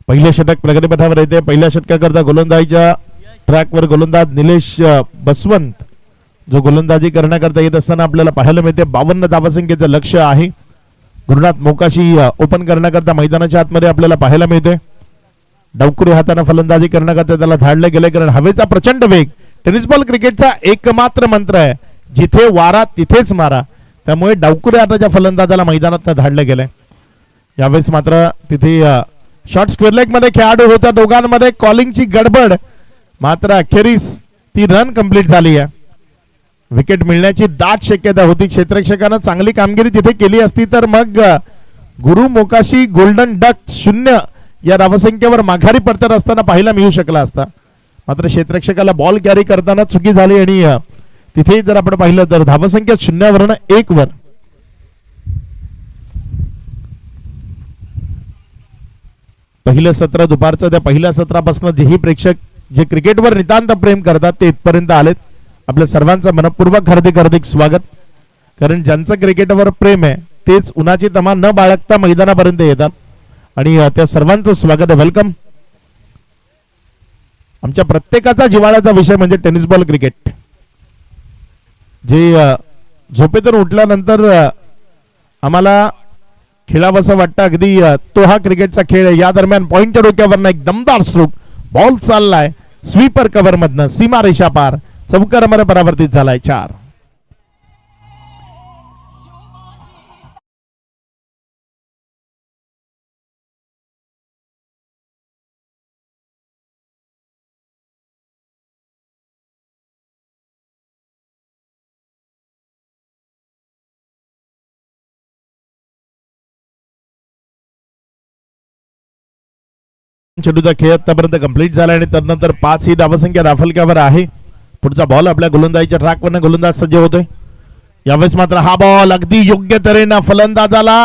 पहिल्या षटक प्रगतीपथावर येते. पहिल्या षटकाकरता गोलंदाजीच्या ट्रॅकवर गोलंदाज निलेश बसवंत जो गोलंदाजी करण्याकरता येत असताना आपल्याला पाहायला मिळते. 52 धावसंख्येचं लक्ष आहे. गुरुनाथ मोकाशी ओपन करण्याकरता मैदानाच्या आतमध्ये आपल्याला पाहायला मिळते. डावकुरी हाताने फलंदाजी करण्याकरता त्याला धाडले गेले, कारण हवेचा प्रचंड वेग टेनिस बॉल क्रिकेटचा एकमात्र मंत्र आहे, जिथे वारा तिथेच मारा. त्यामुळे डावकुरी हाताच्या फलंदाजाला मैदानात धाडले गेले. यावेळेस मात्र तिथे शॉर्ट स्क्वेअर लेग मध्ये खेळाडू होत्या. दोघांमध्ये कॉलिंगची गडबड, मात्र अखेरीस ती रन कंप्लीट झाली आहे. विकेट मिळण्याची दाट शक्यता होती. क्षेत्ररक्षकानं चांगली कामगिरी तिथे केली असती तर मग गुरु मोकाशी गोल्डन डक 0 या धावसंख्येवर माघारी परतत असताना पाहायला मिळू शकला असता. मात्र क्षेत्ररक्षकाला बॉल कॅरी करताना चुकी झाली आणि तिथे जर आपण पाहिलं तर धावसंख्या 0 वरून 1 वर. पहिलं सत्र दुपारचं, त्या पहिल्या सत्रापासून जेही प्रेक्षक जे क्रिकेटवर नितांत प्रेम करतात ते इथपर्यंत आलेत. आपल्या सर्वांचं मनपूर्वक हार्दिक स्वागत. कारण ज्यांचं क्रिकेटवर प्रेम आहे तेच उन्हाची तमा न बाळगता मैदानापर्यंत येतात आणि त्या सर्वांचं स्वागत आहे. वेलकम. आमच्या प्रत्येकाचा जिव्हाळ्याचा विषय म्हणजे टेनिस बॉल क्रिकेट, जे झोपेतून उठल्यानंतर आम्हाला खेळावंसं वाटतं. अगदी तो हा क्रिकेटचा खेळ आहे. या दरम्यान पॉइंटच्या डोक्यावरनं एक दमदार स्ट्रोक, बॉल चाललाय स्वीपर कव्हर मधनं, सीमा रेषा पार, चौकारामध्ये परावर्तित झालाय. 4. चेंडूचा खेळ आतापर्यंत कंप्लीट झाला आणि त्यानंतर 5 ही धावसंख्या राफलक्यावर आहे. पुढचा बॉल आपल्या गोलंदाजीच्या ट्रॅकवरनं गोलंदाज सज्ज होतोय. यावेळेस मात्र हा बॉल अगदी योग्य तऱ्हेनं फलंदाजाला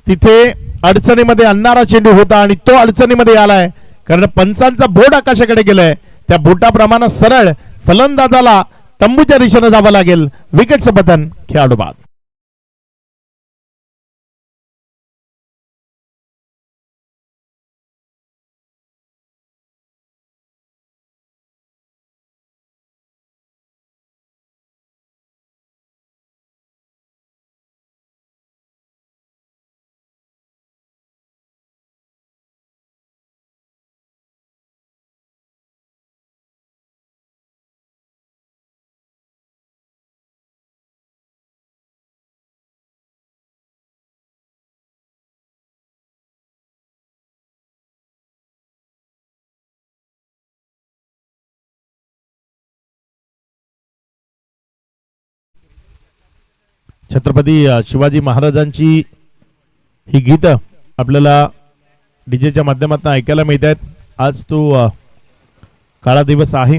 तिथे अडचणीमध्ये आणणारा चेंडू होता आणि तो अडचणीमध्ये आलाय, कारण पंचांचा बोट आकाशाकडे गेलाय. त्या बोटाप्रमाणे सरळ फलंदाजाला तंबूच्या दिशेनं जावं लागेल. विकेटचं पतन, खेळाडू बाद. छत्रपती शिवाजी महाराजांची ही गीत आपल्याला डीजेच्या माध्यमातून ऐकायला मिळत आहेत. आज तो काळा दिवस आहे.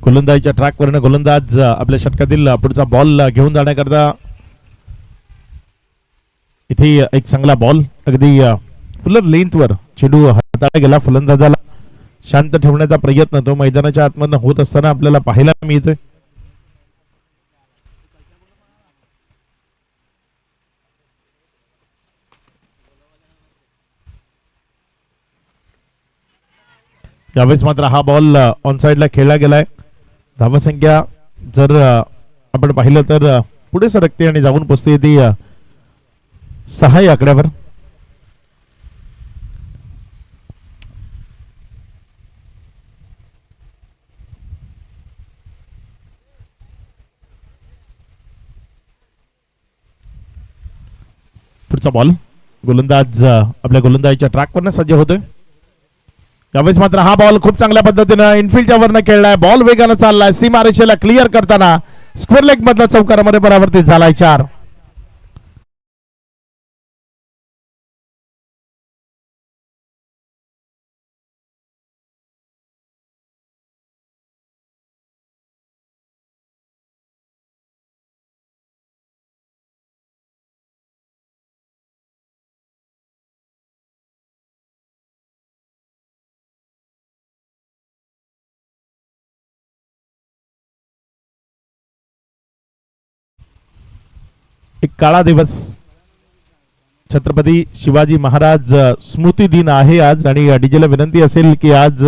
गोलंदाजीच्या ट्रॅकवरनं गोलंदाज आपल्या षटकातील पुढचा बॉल घेऊन जाण्याकरता इथे एक चांगला बॉल अगदी फुलर लेंथवर चेंडू हाताळला गेला. फलंदाजाला शांत ठेवण्याचा प्रयत्न तो मैदानाच्या आतमधून होत असताना आपल्याला पाहायला मिळतोय. यावेळेस मात्र हा बॉल ऑन साइडला खेळला गेलाय. धावसंख्या जर आपण पाहिलं तर पुढे सरकते आणि जाऊन पोचते ती 6 या आकड्यावर. पुढचा बॉल गोलंदाज आपल्या गोलंदाजीच्या ट्रॅकवरनं सज्ज होतोय. यावेळेस मात्र हा बॉल खूप चांगल्या पद्धतीनं इनफिल्डच्या वरनं खेळलाय. बॉल वेगानं चाललाय. सीमारेषेला क्लिअर करताना स्क्वेअर लेग मधला चौकारामध्ये परावर्तित झालाय. 4. एक काळा दिवस, छत्रपती शिवाजी महाराज स्मृती दिन आहे आज आणि डीजेला विनंती असेल की आज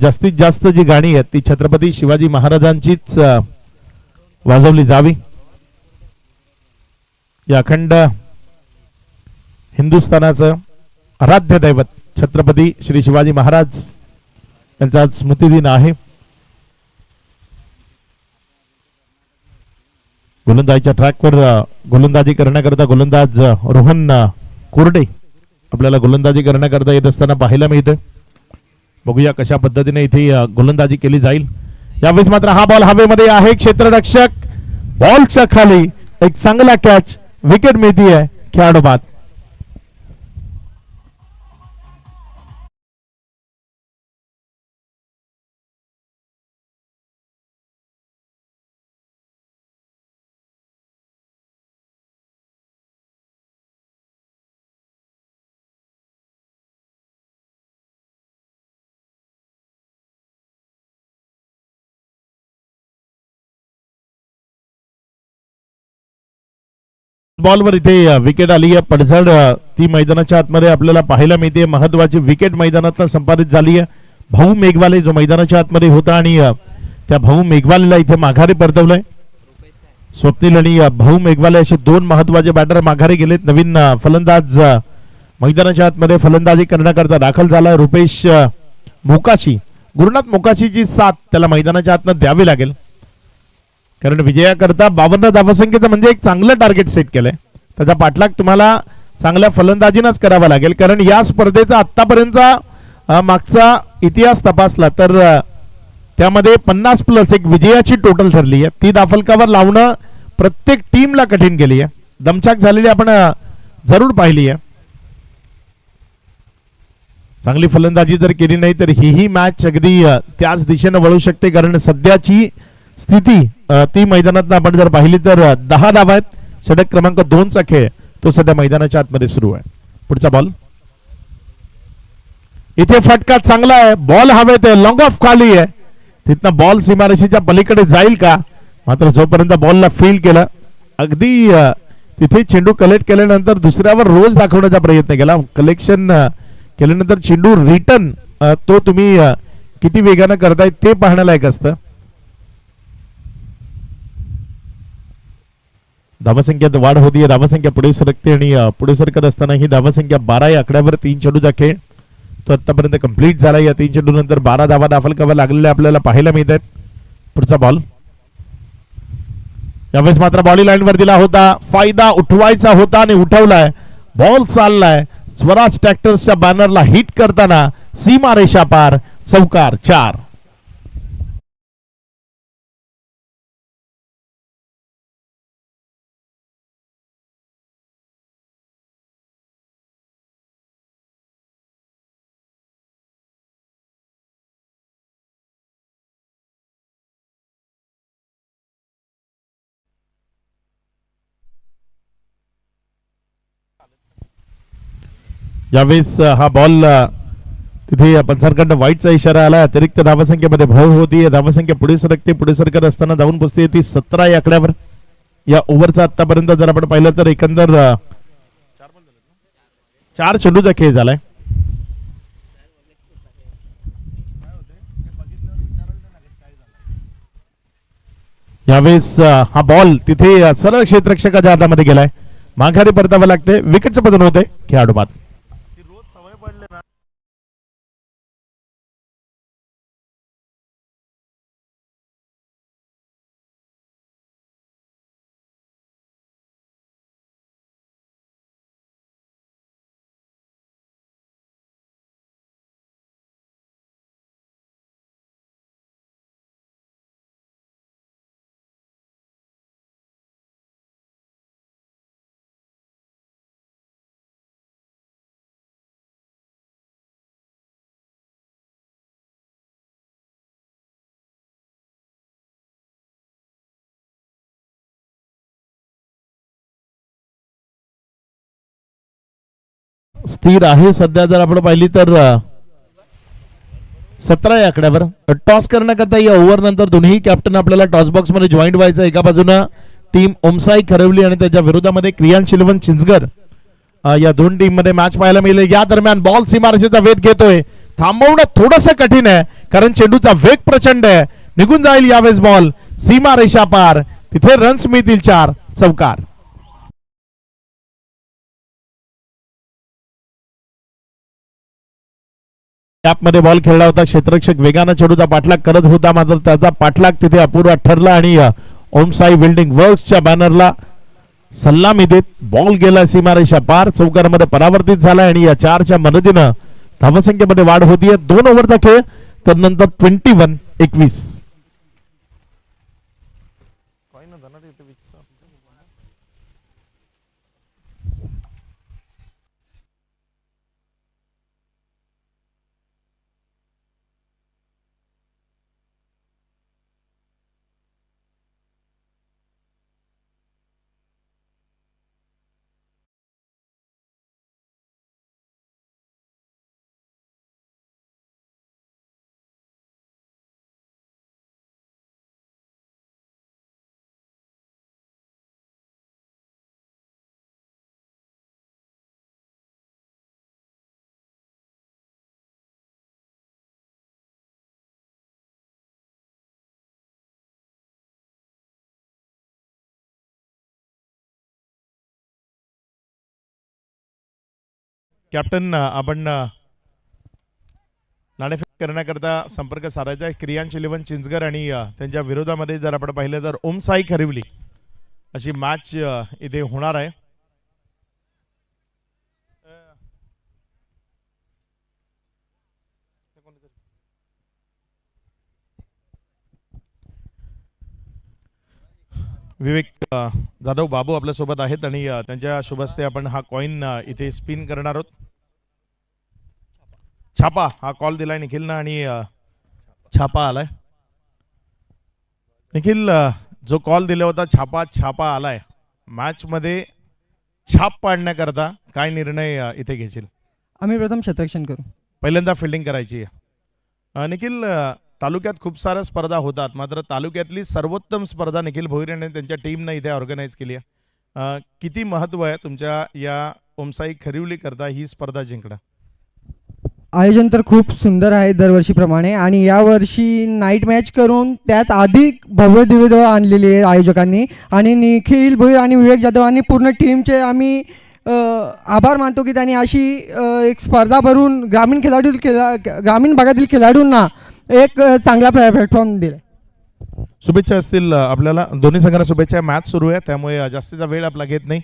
जास्तीत जास्त जी गाणी आहेत ती छत्रपती शिवाजी महाराजांचीच वाजवली जावी. या अखंड हिंदुस्थानाचं आराध्य दैवत छत्रपती श्री शिवाजी महाराज यांचा आज स्मृतिदिन आहे. गोलंदाजीच्या ट्रॅकवर गोलंदाजी करण्याकरता गोलंदाज रोहन कोरडे आपल्याला गोलंदाजी करण्याकरता येत असताना पाहायला मिळते. बघूया कशा पद्धतीने इथे गोलंदाजी केली जाईल. यावेळेस मात्र हा बॉल हवेमध्ये आहे. क्षेत्ररक्षक बॉलच्या खाली एक चांगला कॅच, विकेट मिळती आहे खेळाडू बाद. बॉलवर इथे विकेट आली आहे. पडझड ती मैदानाच्या आतमध्ये आपल्याला पाहायला मिळते. महत्वाची विकेट मैदानात संपादित झाली आहे. भाऊ मेघवाले जो मैदानाच्या आतमध्ये होता आणि त्या भाऊ मेघवालेला इथे माघारी परतवलंय. स्वप्नील आणि भाऊ मेघवाले असे दोन महत्वाचे बॅटर माघारी गेलेत. नवीन फलंदाज मैदानाच्या आतमध्ये फलंदाजी करण्याकरता दाखल झाला. रुपेश मोकाशी, गुरुनाथ मोकाशीची साथ त्याला मैदानाच्या आतनं द्यावी लागेल, कारण विजयाकरता 52 धावसंख्येचं म्हणजे एक चांगलं टार्गेट सेट केलंय. त्याचा पाठलाग तुम्हाला चांगल्या फलंदाजीनंच करावा लागेल, कारण या स्पर्धेचा आतापर्यंतचा मागचा इतिहास तपासला तर त्यामध्ये 50+ एक विजयाची टोटल ठरली आहे. ती दाफलकावर लावणं प्रत्येक टीमला कठीण गेली आहे. दमछाक झालेली आपण जरूर पाहिली आहे. चांगली फलंदाजी जर केली नाही तर ही मॅच अगदी त्याच दिशेने वळू शकते, कारण सध्याची स्थिती ती मैदानात आपण जर पाहिली तर 10 धावा आहेत. षटक क्रमांक 2 चा खेळ तो सध्या मैदानाच्या आतमध्ये सुरू आहे. पुढचा बॉल इथे फटका चांगला आहे. बॉल हवेत आहे, लॉंग ऑफ खाली आहे. तिथनं बॉल सीमारेषेच्या पलीकडे जाईल का, मात्र जोपर्यंत बॉलला फील केलं अगदी तिथे चेंडू कलेक्ट केल्यानंतर दुसऱ्यावर रोज दाखवण्याचा प्रयत्न केला. कलेक्शन केल्यानंतर चेंडू रिटर्न तो तुम्ही किती वेगानं करताय ते पाहण्यालायक असतं. धावसंख्यात वाढ होतीये, धावसंख्या पुढे सरकते आणि पुढे सरकत असताना ही धावसंख्या 12 या आकड्यावर 3 चेंडूचा खेळ तो आतापर्यंत कंप्लीट झाला. या 3 चेंडू नंतर 12 धावा दाफलकावर लागलेल्या आपल्याला पाहायला मिळत आहेत. पुढचा बॉल यावेळेस मात्र बॉडी लाईनवर दिला होता, फायदा उठवायचा होता आणि उठवलाय. बॉल चाललाय स्वराज ट्रॅक्टर्सच्या बॅनरला हिट करताना सीमा रेषा पार, चौकार 4. यावेळेस हा बॉल तिथे पंचांकडनं वाईटचा इशारा आला. अतिरिक्त धावसंख्येमध्ये भर होती. धावसंख्या पुढे सरकते, पुढे सरकत असताना जाऊन पोहोचते ती 17 या आकड्यावर. या ओव्हरचा आतापर्यंत जर आपण पाहिलं तर एकंदर 4 चेंडूचा खेळ झालाय. यावेळेस हा बॉल तिथे सरळ क्षेत्ररक्षकाच्या हातामध्ये गेलाय. माघारी परतावं लागते. विकेटचं पतन होते. खेळाडू बाद. स्थिर आहे सध्या जर आपण पाहिली तर 17 या आकड्यावर. टॉस करण्याकरता या ओव्हर नंतर दोन्ही कॅप्टन आपल्याला टॉस बॉक्स मध्ये जॉईंट व्हायचं. एका बाजूने टीम ओमसाई खरवली आणि त्याच्या विरोधामध्ये क्रियान शिलवन चिंचगर या दोन टीम मध्ये मॅच पाहायला मिळेल. या दरम्यान बॉल सीमारेषेचा वेध घेतोय. थांबवणं थोडंसं कठीण आहे, कारण चेंडूचा वेग प्रचंड आहे. निघून जाईल यावेळेस बॉल सीमा रेषा पार. तिथे रन्स मिळतील 4 चौकार. मध्ये बॉल खेळला होता. क्षेत्ररक्षक वेगानं चेंडूचा पाठलाग करत होता मात्र त्याचा पाठलाग तिथे अपूर्व ठरला आणि ओमसाई बिल्डिंग वर्क्सच्या बॅनरला सलामी देत बॉल गेला सीमारेषा पार. चौकारामध्ये परावर्तित झाला आणि या 4च्या मदतीनं धावसंख्येमध्ये वाढ होतीये. 2 ओव्हरचा खेळ तर नंतर 21-21. कॅप्टन आपण नाणेफेक करण्याकरता संपर्क साधायचा. क्रियांश 11 चिंचगर आणि त्यांच्या विरोधामध्ये जर आपण पाहिलं तर ओमसाई खरिवली अशी मॅच इथे होणार आहे. विवेक जाधव बाबू आपल्या सोबत आहेत आणि त्यांच्या शुभ हस्ते आपण हा कॉइन इथे स्पिन करणार आहोत. छापा हा कॉल दिलाय निखिलनं आणि छापा आलाय. निखिल जो कॉल दिला होता छापा आलाय. मॅच मध्ये छाप पाडण्याकरता काय निर्णय इथे घेशील? आम्ही प्रथम क्षेत्ररक्षण करू. पहिल्यांदा फिल्डिंग करायची आहे. निखिल तालुक्यात खूप साऱ्या स्पर्धा होतात मात्र तालुक्यातली सर्वोत्तम स्पर्धा निखिल भोईर यांनी त्यांच्या टीमनं इथे ऑर्गनाईज केली आहे. किती महत्व आहे तुमच्या या ओमसाई खरिवली करता ही स्पर्धा जिंकणं? आयोजन तर खूप सुंदर आहे दरवर्षीप्रमाणे आणि यावर्षी नाईट मॅच करून त्यात अधिक भव्य दिव्य आणलेली आहे आयोजकांनी आणि निखिल भोईर आणि विवेक जाधवांनी पूर्ण टीमचे आम्ही आभार मानतो की त्यांनी अशी एक स्पर्धा भरून ग्रामीण भागातील खेळाडूंना एक चांगला प्लॅटफॉर्म दिला. शुभेच्छा असतील आपल्याला दोन्ही संघांना शुभेच्छा. मॅच सुरू आहे त्यामुळे जास्तीचा वेळ आपला घेत नाही.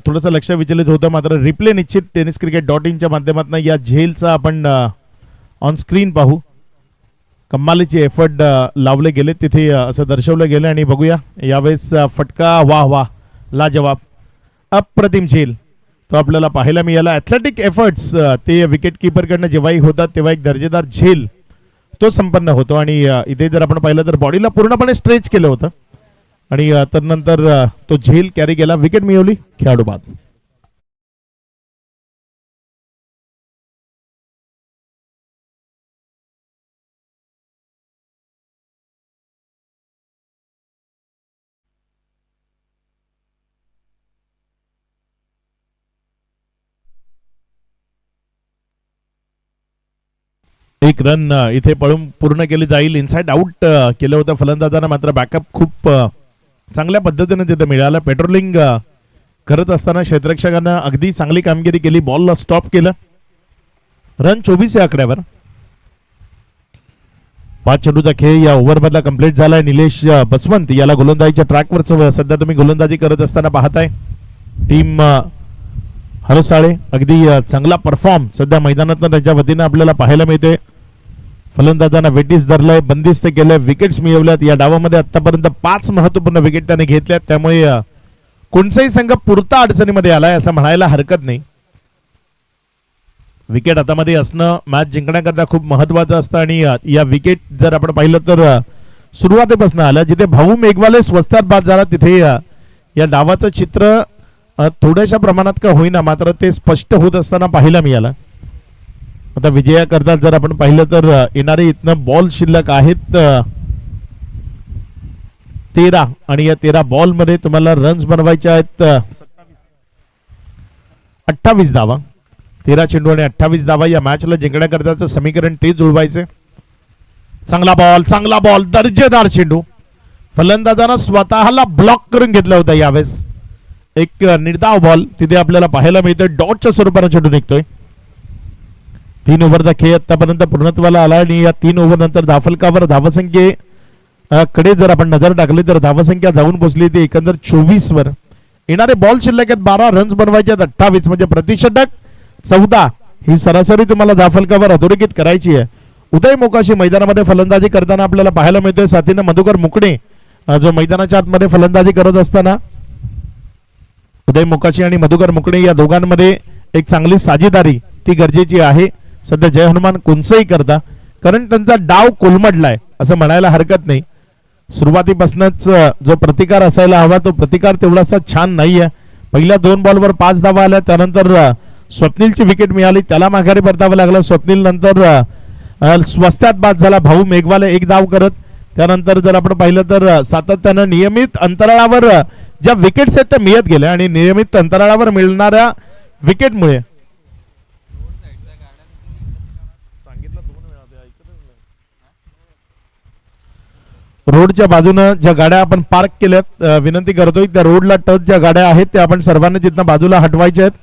थोडंसं लक्ष विचलित होतं मात्र रिप्ले निश्चित tenniscricket.in माध्यमातून या झेलचा आपण ऑन स्क्रीन पाहू. कमालीचे एफर्ट लावले गेले तिथे असं दर्शवलं गेलं आणि बघूया यावेळेस फटका. वाह वाह लाजवाब अप्रतिम झेल तो आपल्याला पाहायला मिळाला. ॲथलेटिक एफर्ट्स ते विकेट किपरकडनं जेव्हाही होतात तेव्हा एक दर्जेदार झेल तो संपन्न होतो आणि इथे जर आपण पाहिलं तर बॉडीला पूर्णपणे स्ट्रेच केलं होतं आणि त्यानंतर तो झेल कॅरी केला. विकेट मिळवली खेळाडू बाद. एक रन इथे पळून पूर्ण केली जाईल. इनसाइड आउट केलं होतं फलंदाजांना मात्र बॅकअप खूप चांगल्या पद्धतीने तिथे मिळालं. पेट्रोलिंग करत असताना क्षेत्ररक्षकांना अगदी चांगली कामगिरी केली. बॉलला स्टॉप केलं. रन 24 या आकड्यावर. 5 चेंडूचा खेळ या ओव्हरमधला कंप्लीट झालाय. निलेश बसवंत याला गोलंदाजीच्या ट्रॅकवर सध्या तुम्ही गोलंदाजी करत असताना पाहताय. टीम हरसाळे अगदी चांगला परफॉर्म सध्या मैदानात त्यांच्या वतीनं आपल्याला पाहायला मिळते. फलंदाजांना वेटीस धरलंय, बंदिस्त केलंय, विकेट्स मिळवल्यात. या डावामध्ये आतापर्यंत 5 महत्वपूर्ण विकेट त्याने घेतल्यात. त्यामुळे कोणताही संघ पुरता अडचणीमध्ये आलाय असं म्हणायला हरकत नाही. विकेट हातामध्ये असणं मॅच जिंकण्याकरता खूप महत्वाचं असतं. आणि या विकेट जर आपण पाहिलं तर सुरुवातीपासून आलं, जिथे भाऊ मेघवाले स्वस्तात बाद झाला तिथे या डावाचं चित्र थोड्याशा प्रमाणात का होईना मात्र ते स्पष्ट होत असताना पाहायला मिळालं. आता विजयाकरता जर आपण पाहिलं तर येणारे इथनं बॉल शिल्लक आहेत 13 आणि या 13 बॉल मध्ये तुम्हाला रन्स बनवायचे आहेत 28 धावा. 13 चेंडू आणि 28 धावा या मॅचला जिंकण्याकरताचं समीकरण ते जुळवायचे. चांगला बॉल दर्जेदार चेंडू. फलंदाजानं स्वतःला ब्लॉक करून घेतला होता यावेळेस. एक निर्धाव बॉल तिथे आपल्याला पाहायला मिळतोय. डॉटच्या स्वरूपाने चेंडू निघतोय. 3 ओव्हरचा खेळ आतापर्यंत पूर्णत्वाला आला आणि या 3 ओव्हर नंतर धावफलकावर धावसंख्येकडे जर आपण नजर टाकली तर धावसंख्या जाऊन पोहोचली ती एकंदर 24 वर. येणारे बॉल शिल्लक आहेत 12, रन्स बनवायचे आहेत 28 म्हणजे प्रतिषटक 14 ही सरासरी तुम्हाला धावफलकावर अधोरेखित करायची आहे. उदय मोकाशी मैदानामध्ये फलंदाजी करताना आपल्याला पाहायला मिळतोय. साथीनं मधुकर मुकणे जो मैदानाच्या आतमध्ये फलंदाजी करत असताना उदय मोकाशी आणि मधुकर मुकणे या दोघांमध्ये एक चांगली साझेदारी ती गरजेची आहे. सध्या जय हनुमान कोणसंही करता कारण त्यांचा डाव कोलमडलाय असं म्हणायला हरकत नाही. सुरुवातीपासूनच जो प्रतिकार असायला हवा तो प्रतिकार तेवढासा छान नाहीये. पहिल्या 2 बॉलवर 5 धावा आल्या. त्यानंतर स्वप्नीलची विकेट मिळाली, त्याला माघारी परतावं लागलं. स्वप्नील नंतर स्वस्तात बाद झाला. भाऊ मेघवाले 1 धाव करत. त्यानंतर जर आपण पाहिलं तर सातत्यानं नियमित अंतराळावर ज्या विकेट्स आहेत त्या मिळत गेल्या आणि नियमित अंतराळावर मिळणाऱ्या विकेटमुळे रोडच्या बाजूनं ज्या गाड्या आपण पार्क केल्यात विनंती करतोय त्या रोडला टच ज्या गाड्या आहेत त्या आपण सर्वांनी तिथनं बाजूला हटवायच्या आहेत.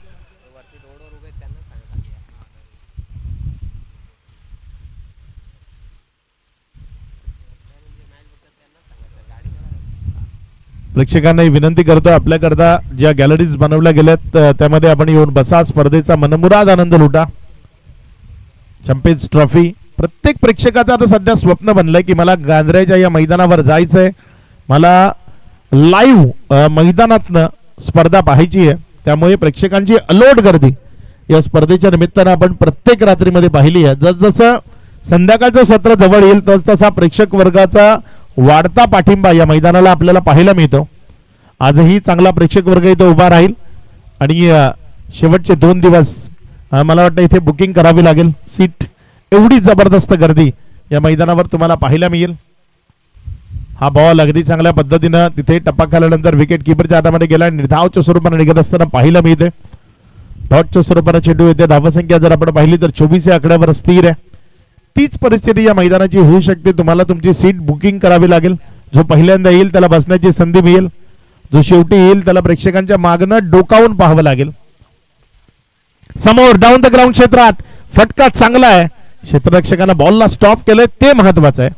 प्रेक्षकांनाही विनंती करतोय आपल्याकरता ज्या गॅलरीज बनवल्या गेल्यात त्यामध्ये आपण येऊन बसा, स्पर्धेचा मनमुराद आनंद लुटा. चॅम्पियन्स ट्रॉफी प्रत्येक प्रेक्षकाचं आता सध्या स्वप्न बनलंय की मला गांजऱ्याच्या या मैदानावर जायचंय, मला लाईव्ह मैदानातनं स्पर्धा पाहायची आहे. त्यामुळे प्रेक्षकांची अलोट गर्दी या स्पर्धेच्या निमित्तानं आपण प्रत्येक रात्रीमध्ये पाहिली आहे. जसजसं संध्याकाळचं सत्र जवळ येईल तसतसा प्रेक्षक वर्गाचा वाढता पाठिंबा या मैदानाला आपल्याला पाहायला मिळतो. आजही चांगला प्रेक्षक वर्ग इथं उभा राहील आणि शेवटचे 2 दिवस मला वाटतं इथे बुकिंग करावी लागेल सीट. एवढी जबरदस्त गर्दी या मैदानावर तुम्हाला पाहायला मिळेल. हा बॉल अगदी चांगल्या पद्धतीनं तिथे टप्पा खाल्यानंतर विकेट किपरच्या हातामध्ये गेला. निर्धावच्या स्वरूपाने निघत असताना पाहायला मिळते. डॉटच्या स्वरूपाने चेंडू येते. धावसंख्या जर आपण पाहिली तर 24 या आकड्यावर स्थिर आहे. तीच परिस्थिती या मैदानाची होऊ शकते. तुम्हाला तुमची सीट बुकिंग करावी लागेल. जो पहिल्यांदा येईल त्याला बसण्याची संधी मिळेल, जो शेवटी येईल त्याला प्रेक्षकांच्या मागणं डोकावून पाहावं लागेल. समोर डाऊन द ग्राउंड क्षेत्रात फटका चांगला आहे. क्षेत्ररक्षकांना बॉलला स्टॉप केलंय ते महत्वाचं आहे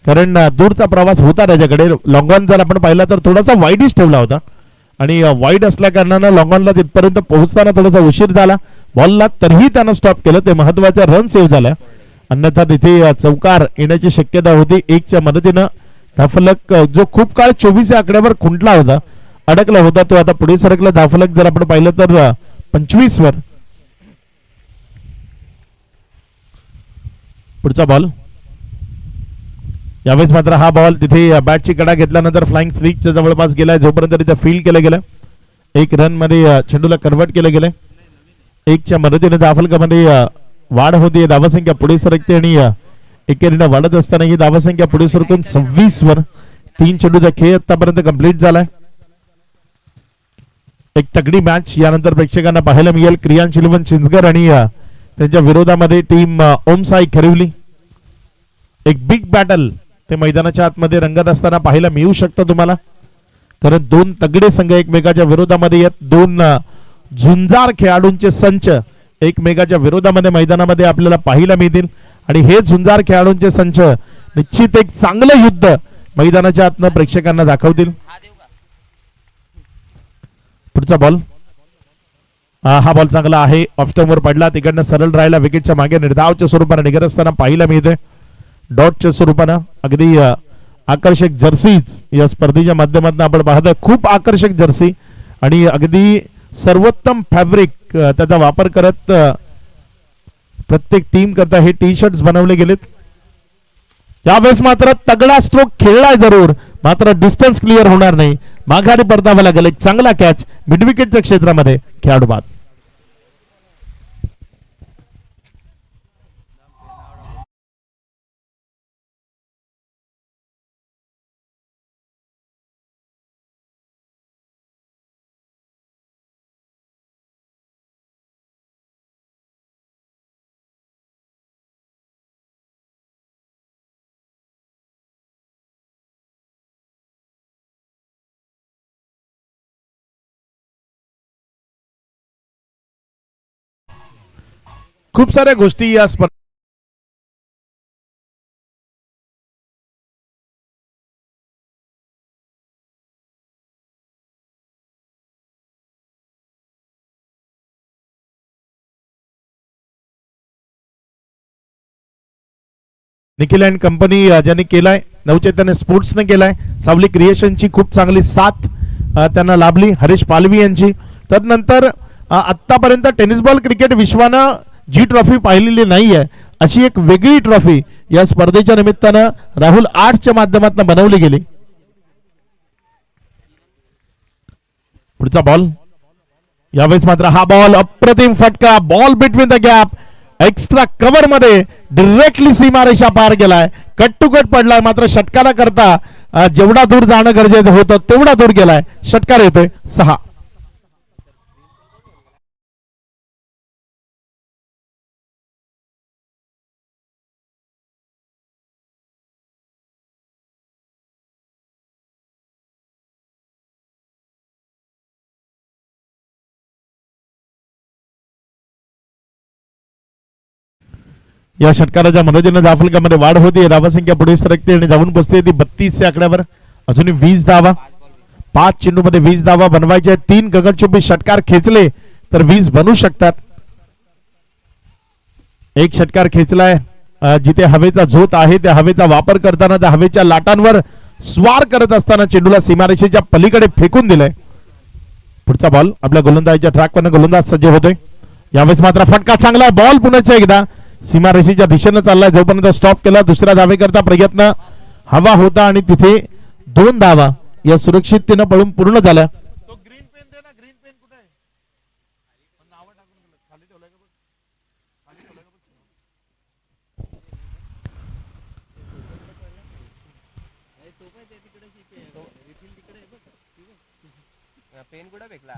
कारण दूरचा प्रवास होता त्याच्याकडे. लॉंगॉन जर आपण पाहिला तर थोडासा वाईडच ठेवला होता आणि वाईड असल्या कारणानं लॉंगॉनला तिथपर्यंत पोहोचताना थोडासा उशीर झाला बॉलला, तरीही त्यानं स्टॉप केलं ते महत्वाचं. रन सेव्ह झाला. अन्यथा तिथे चौकार येण्याची शक्यता होती. 1च्या मदतीनं धावफलक जो खूप काळ 24 या आकड्यावर खुंटला होता, अडकला होता, तो आता पुढे सरकला. धावफलक जर आपण पाहिलं तर 25 वर. पुढचा बॉल यावेळेस मात्र हा बॉल तिथे बॅटची कडा घेतल्यानंतर फ्लाइंग स्लिपच्या जवळपास गेलाय. जोपर्यंत तिथे फील्ड केलं गेलं 1 रन मध्ये चेंडूला कन्वर्ट केलं गेलंय. 1च्या मदतीने धावफलकामध्ये वाढ होती. धावसंख्या पुढे सरकते आणि एकेरीनं वाढत असताना ही धावसंख्या पुढे सरकून 26 वर. 3 चेंडूचा खेळ आतापर्यंत कंप्लीट झालाय. एक तगडी मॅच यानंतर प्रेक्षकांना पाहायला मिळेल. क्रियान शिलवन चिंचगर आणि त्यांच्या विरोधामध्ये टीम ओमसाई खरिवली. एक बिग बॅटल ते मैदानाच्या आतमध्ये रंगत असताना पाहायला मिळू शकतं तुम्हाला कारण 2 तगडे संघ एकमेकाच्या विरोधामध्ये आहेत. 2 झुंजार खेळाडूंचे संच एकमेकाच्या विरोधामध्ये मैदानामध्ये आपल्याला पाहायला मिळतील आणि हे झुंजार खेळाडूंचे संच निश्चित एक चांगलं युद्ध मैदानाच्या आतनं प्रेक्षकांना दाखवतील. पुढचा बॉल, हा बॉल चांगला आहे, ऑफस्टंपवर पडला, तिकडनं सरळ राहिला, विकेटच्या मागे निर्धावच्या स्वरूपाने निघत असताना पाहायला मिळते. डॉटच्या स्वरूपानं अगदी आकर्षक जर्सीज या स्पर्धेच्या माध्यमातून आपण पाहतो. खूप आकर्षक जर्सी आणि अगदी सर्वोत्तम फॅब्रिक त्याचा वापर करत प्रत्येक टीम करता हे टी शर्ट्स बनवले गेलेत. यावेळेस मात्र तगडा स्ट्रोक खेळलाय जरूर, मात्र डिस्टन्स क्लिअर होणार नाही, माघारी परतावा लागेल. एक चांगला कॅच मिडविकेटच्या क्षेत्रामध्ये, खेळाडू बाद. खूप साऱ्या गोष्टी या स्पर्धेत निखिल अँड कंपनी ज्यांनी केलाय, नवचैतन्य स्पोर्ट्सने केलाय, सावली क्रिएशनची खूप चांगली साथ त्यांना लाभली, हरीश पालवी यांची. त्यानंतर आतापर्यंत टेनिस बॉल क्रिकेट विश्वानं जी ट्रॉफी पाहिलेली नाहीये अशी एक वेगळी ट्रॉफी या स्पर्धेच्या निमित्तानं राहुल आर्ट्सच्या माध्यमातून बनवली गेली. पुढचा बॉल, यावेळेस मात्र हा बॉल अप्रतिम फटका, ball between the gap, extra cover मध्ये डायरेक्टली सीमारेषा पार गेलाय, कट टू कट पडलाय, मात्र षटकारा करता जेवढा दूर जाणं गरजेचं होतं तेवढा दूर गेलाय. षटकार येतोय 6. या षटकाराच्या मदतीने जाफलकामध्ये वाढ होती, धावसंख्या पुढे सरकते आणि जाऊन पोहोचते ती 32 आकड्यावर. अजूनही 20 धावा, 5 चेंडूमध्ये 20 धावा बनवायच्या. 3 गगनचुंबी षटकार खेचले तर 20 बनू शकतात. एक षटकार खेचलाय, जिथे हवेचा झोत आहे त्या हवेचा वापर करताना त्या हवेच्या लाटांवर स्वार करत असताना चेंडूला सीमारेषेच्या पलीकडे फेकून दिलंय. पुढचा बॉल आपल्या गोलंदाजीच्या ट्रॅकवरनं गोलंदाज सज्ज होतोय. यावेळेस मात्र फटका चांगला, बॉल पुन्हा एकदा सीमारेषेच्या दिशेने चाललाय, जोपर्यंत स्टॉप केला दुसऱ्या धावेकरता प्रयत्न हवा होता आणि तिथे 2 धावा या सुरक्षिततेनं पळून पूर्ण झाल्या. पेन कुठे भेटला?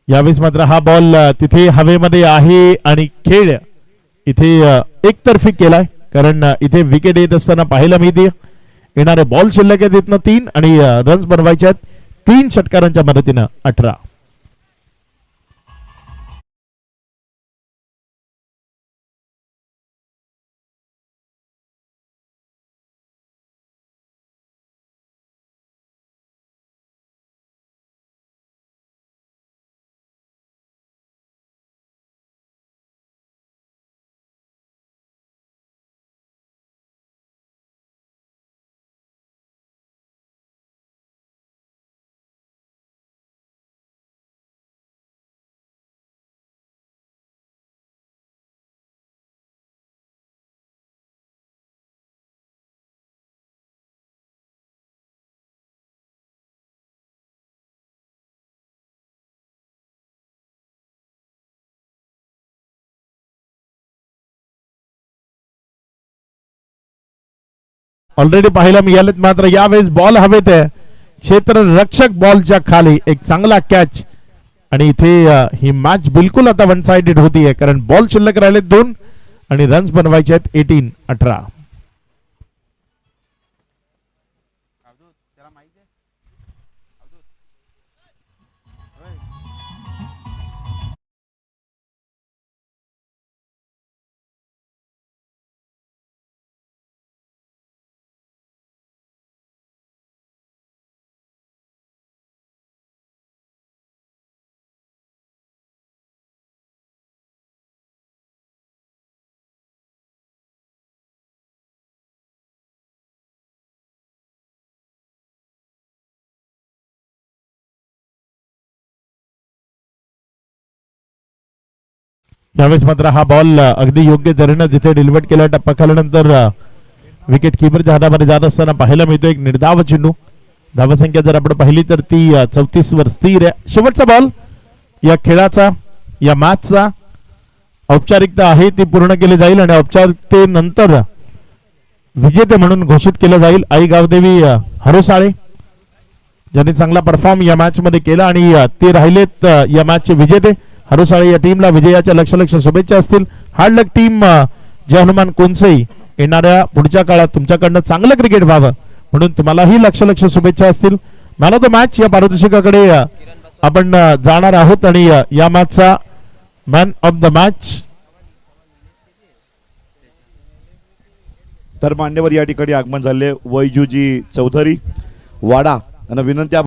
यावेळेस मात्र हा बॉल तिथे हवेमध्ये आहे आणि खेळ इथे एकतर्फी केलाय, कारण इथे विकेट येत असताना पाहायला मिळते. येणारे बॉल शिल्लक आहेत इथनं 3 आणि रन्स बनवायचे आहेत 3 षटकारांच्या मदतीनं 18. ऑलरेडी पाहायला मिळालेत, मात्र यावेळेस बॉल हवेत आहे, क्षेत्र रक्षक बॉलच्या खाली एक चांगला कॅच आणि इथे ही मॅच बिलकुल आता वन साइडेड होतीये, कारण बॉल शिल्लक राहिले 2 आणि रन्स बनवायचे आहेत 18-18. यावेळेस मात्र हा बॉल अगदी योग्य तऱ्हेनं जिथे डिलिव्हर केला टप्पा खाल्यानंतर विकेट किपरच्या हातामध्ये जात असताना पाहायला मिळतो एक निर्धाव चेंडू. धावसंख्या जर आपण पाहिली तर ती 34 वर स्थिर आहे. शेवटचा बॉल या खेळाचा, या मॅचचा औपचारिकता आहे ती पूर्ण केली जाईल आणि औपचारिकतेनंतर विजेते म्हणून घोषित केलं जाईल आई गावदेवी हरोसाळे, ज्यांनी चांगला परफॉर्म या मॅच मध्ये केला आणि ते राहिलेत या मॅचचे विजेते. हरोसाळे या टीमला विजयाच्या लक्ष शुभेच्छा असतील. हार्ड लक टीम जय हनुमान कोणसई. येणाऱ्या पुढच्या काळात तुमच्याकडनं चांगलं क्रिकेट व्हावं म्हणून तुम्हालाही लक्ष शुभेच्छा असतील. मॅन ऑफ द मॅच या पारितोषिकाकडे आपण जाणार आहोत आणि या मॅचचा मॅन ऑफ द मॅच तर मान्यवर या ठिकाणी आगमन झाले वैजूजी चौधरी वाडा यांना विनंती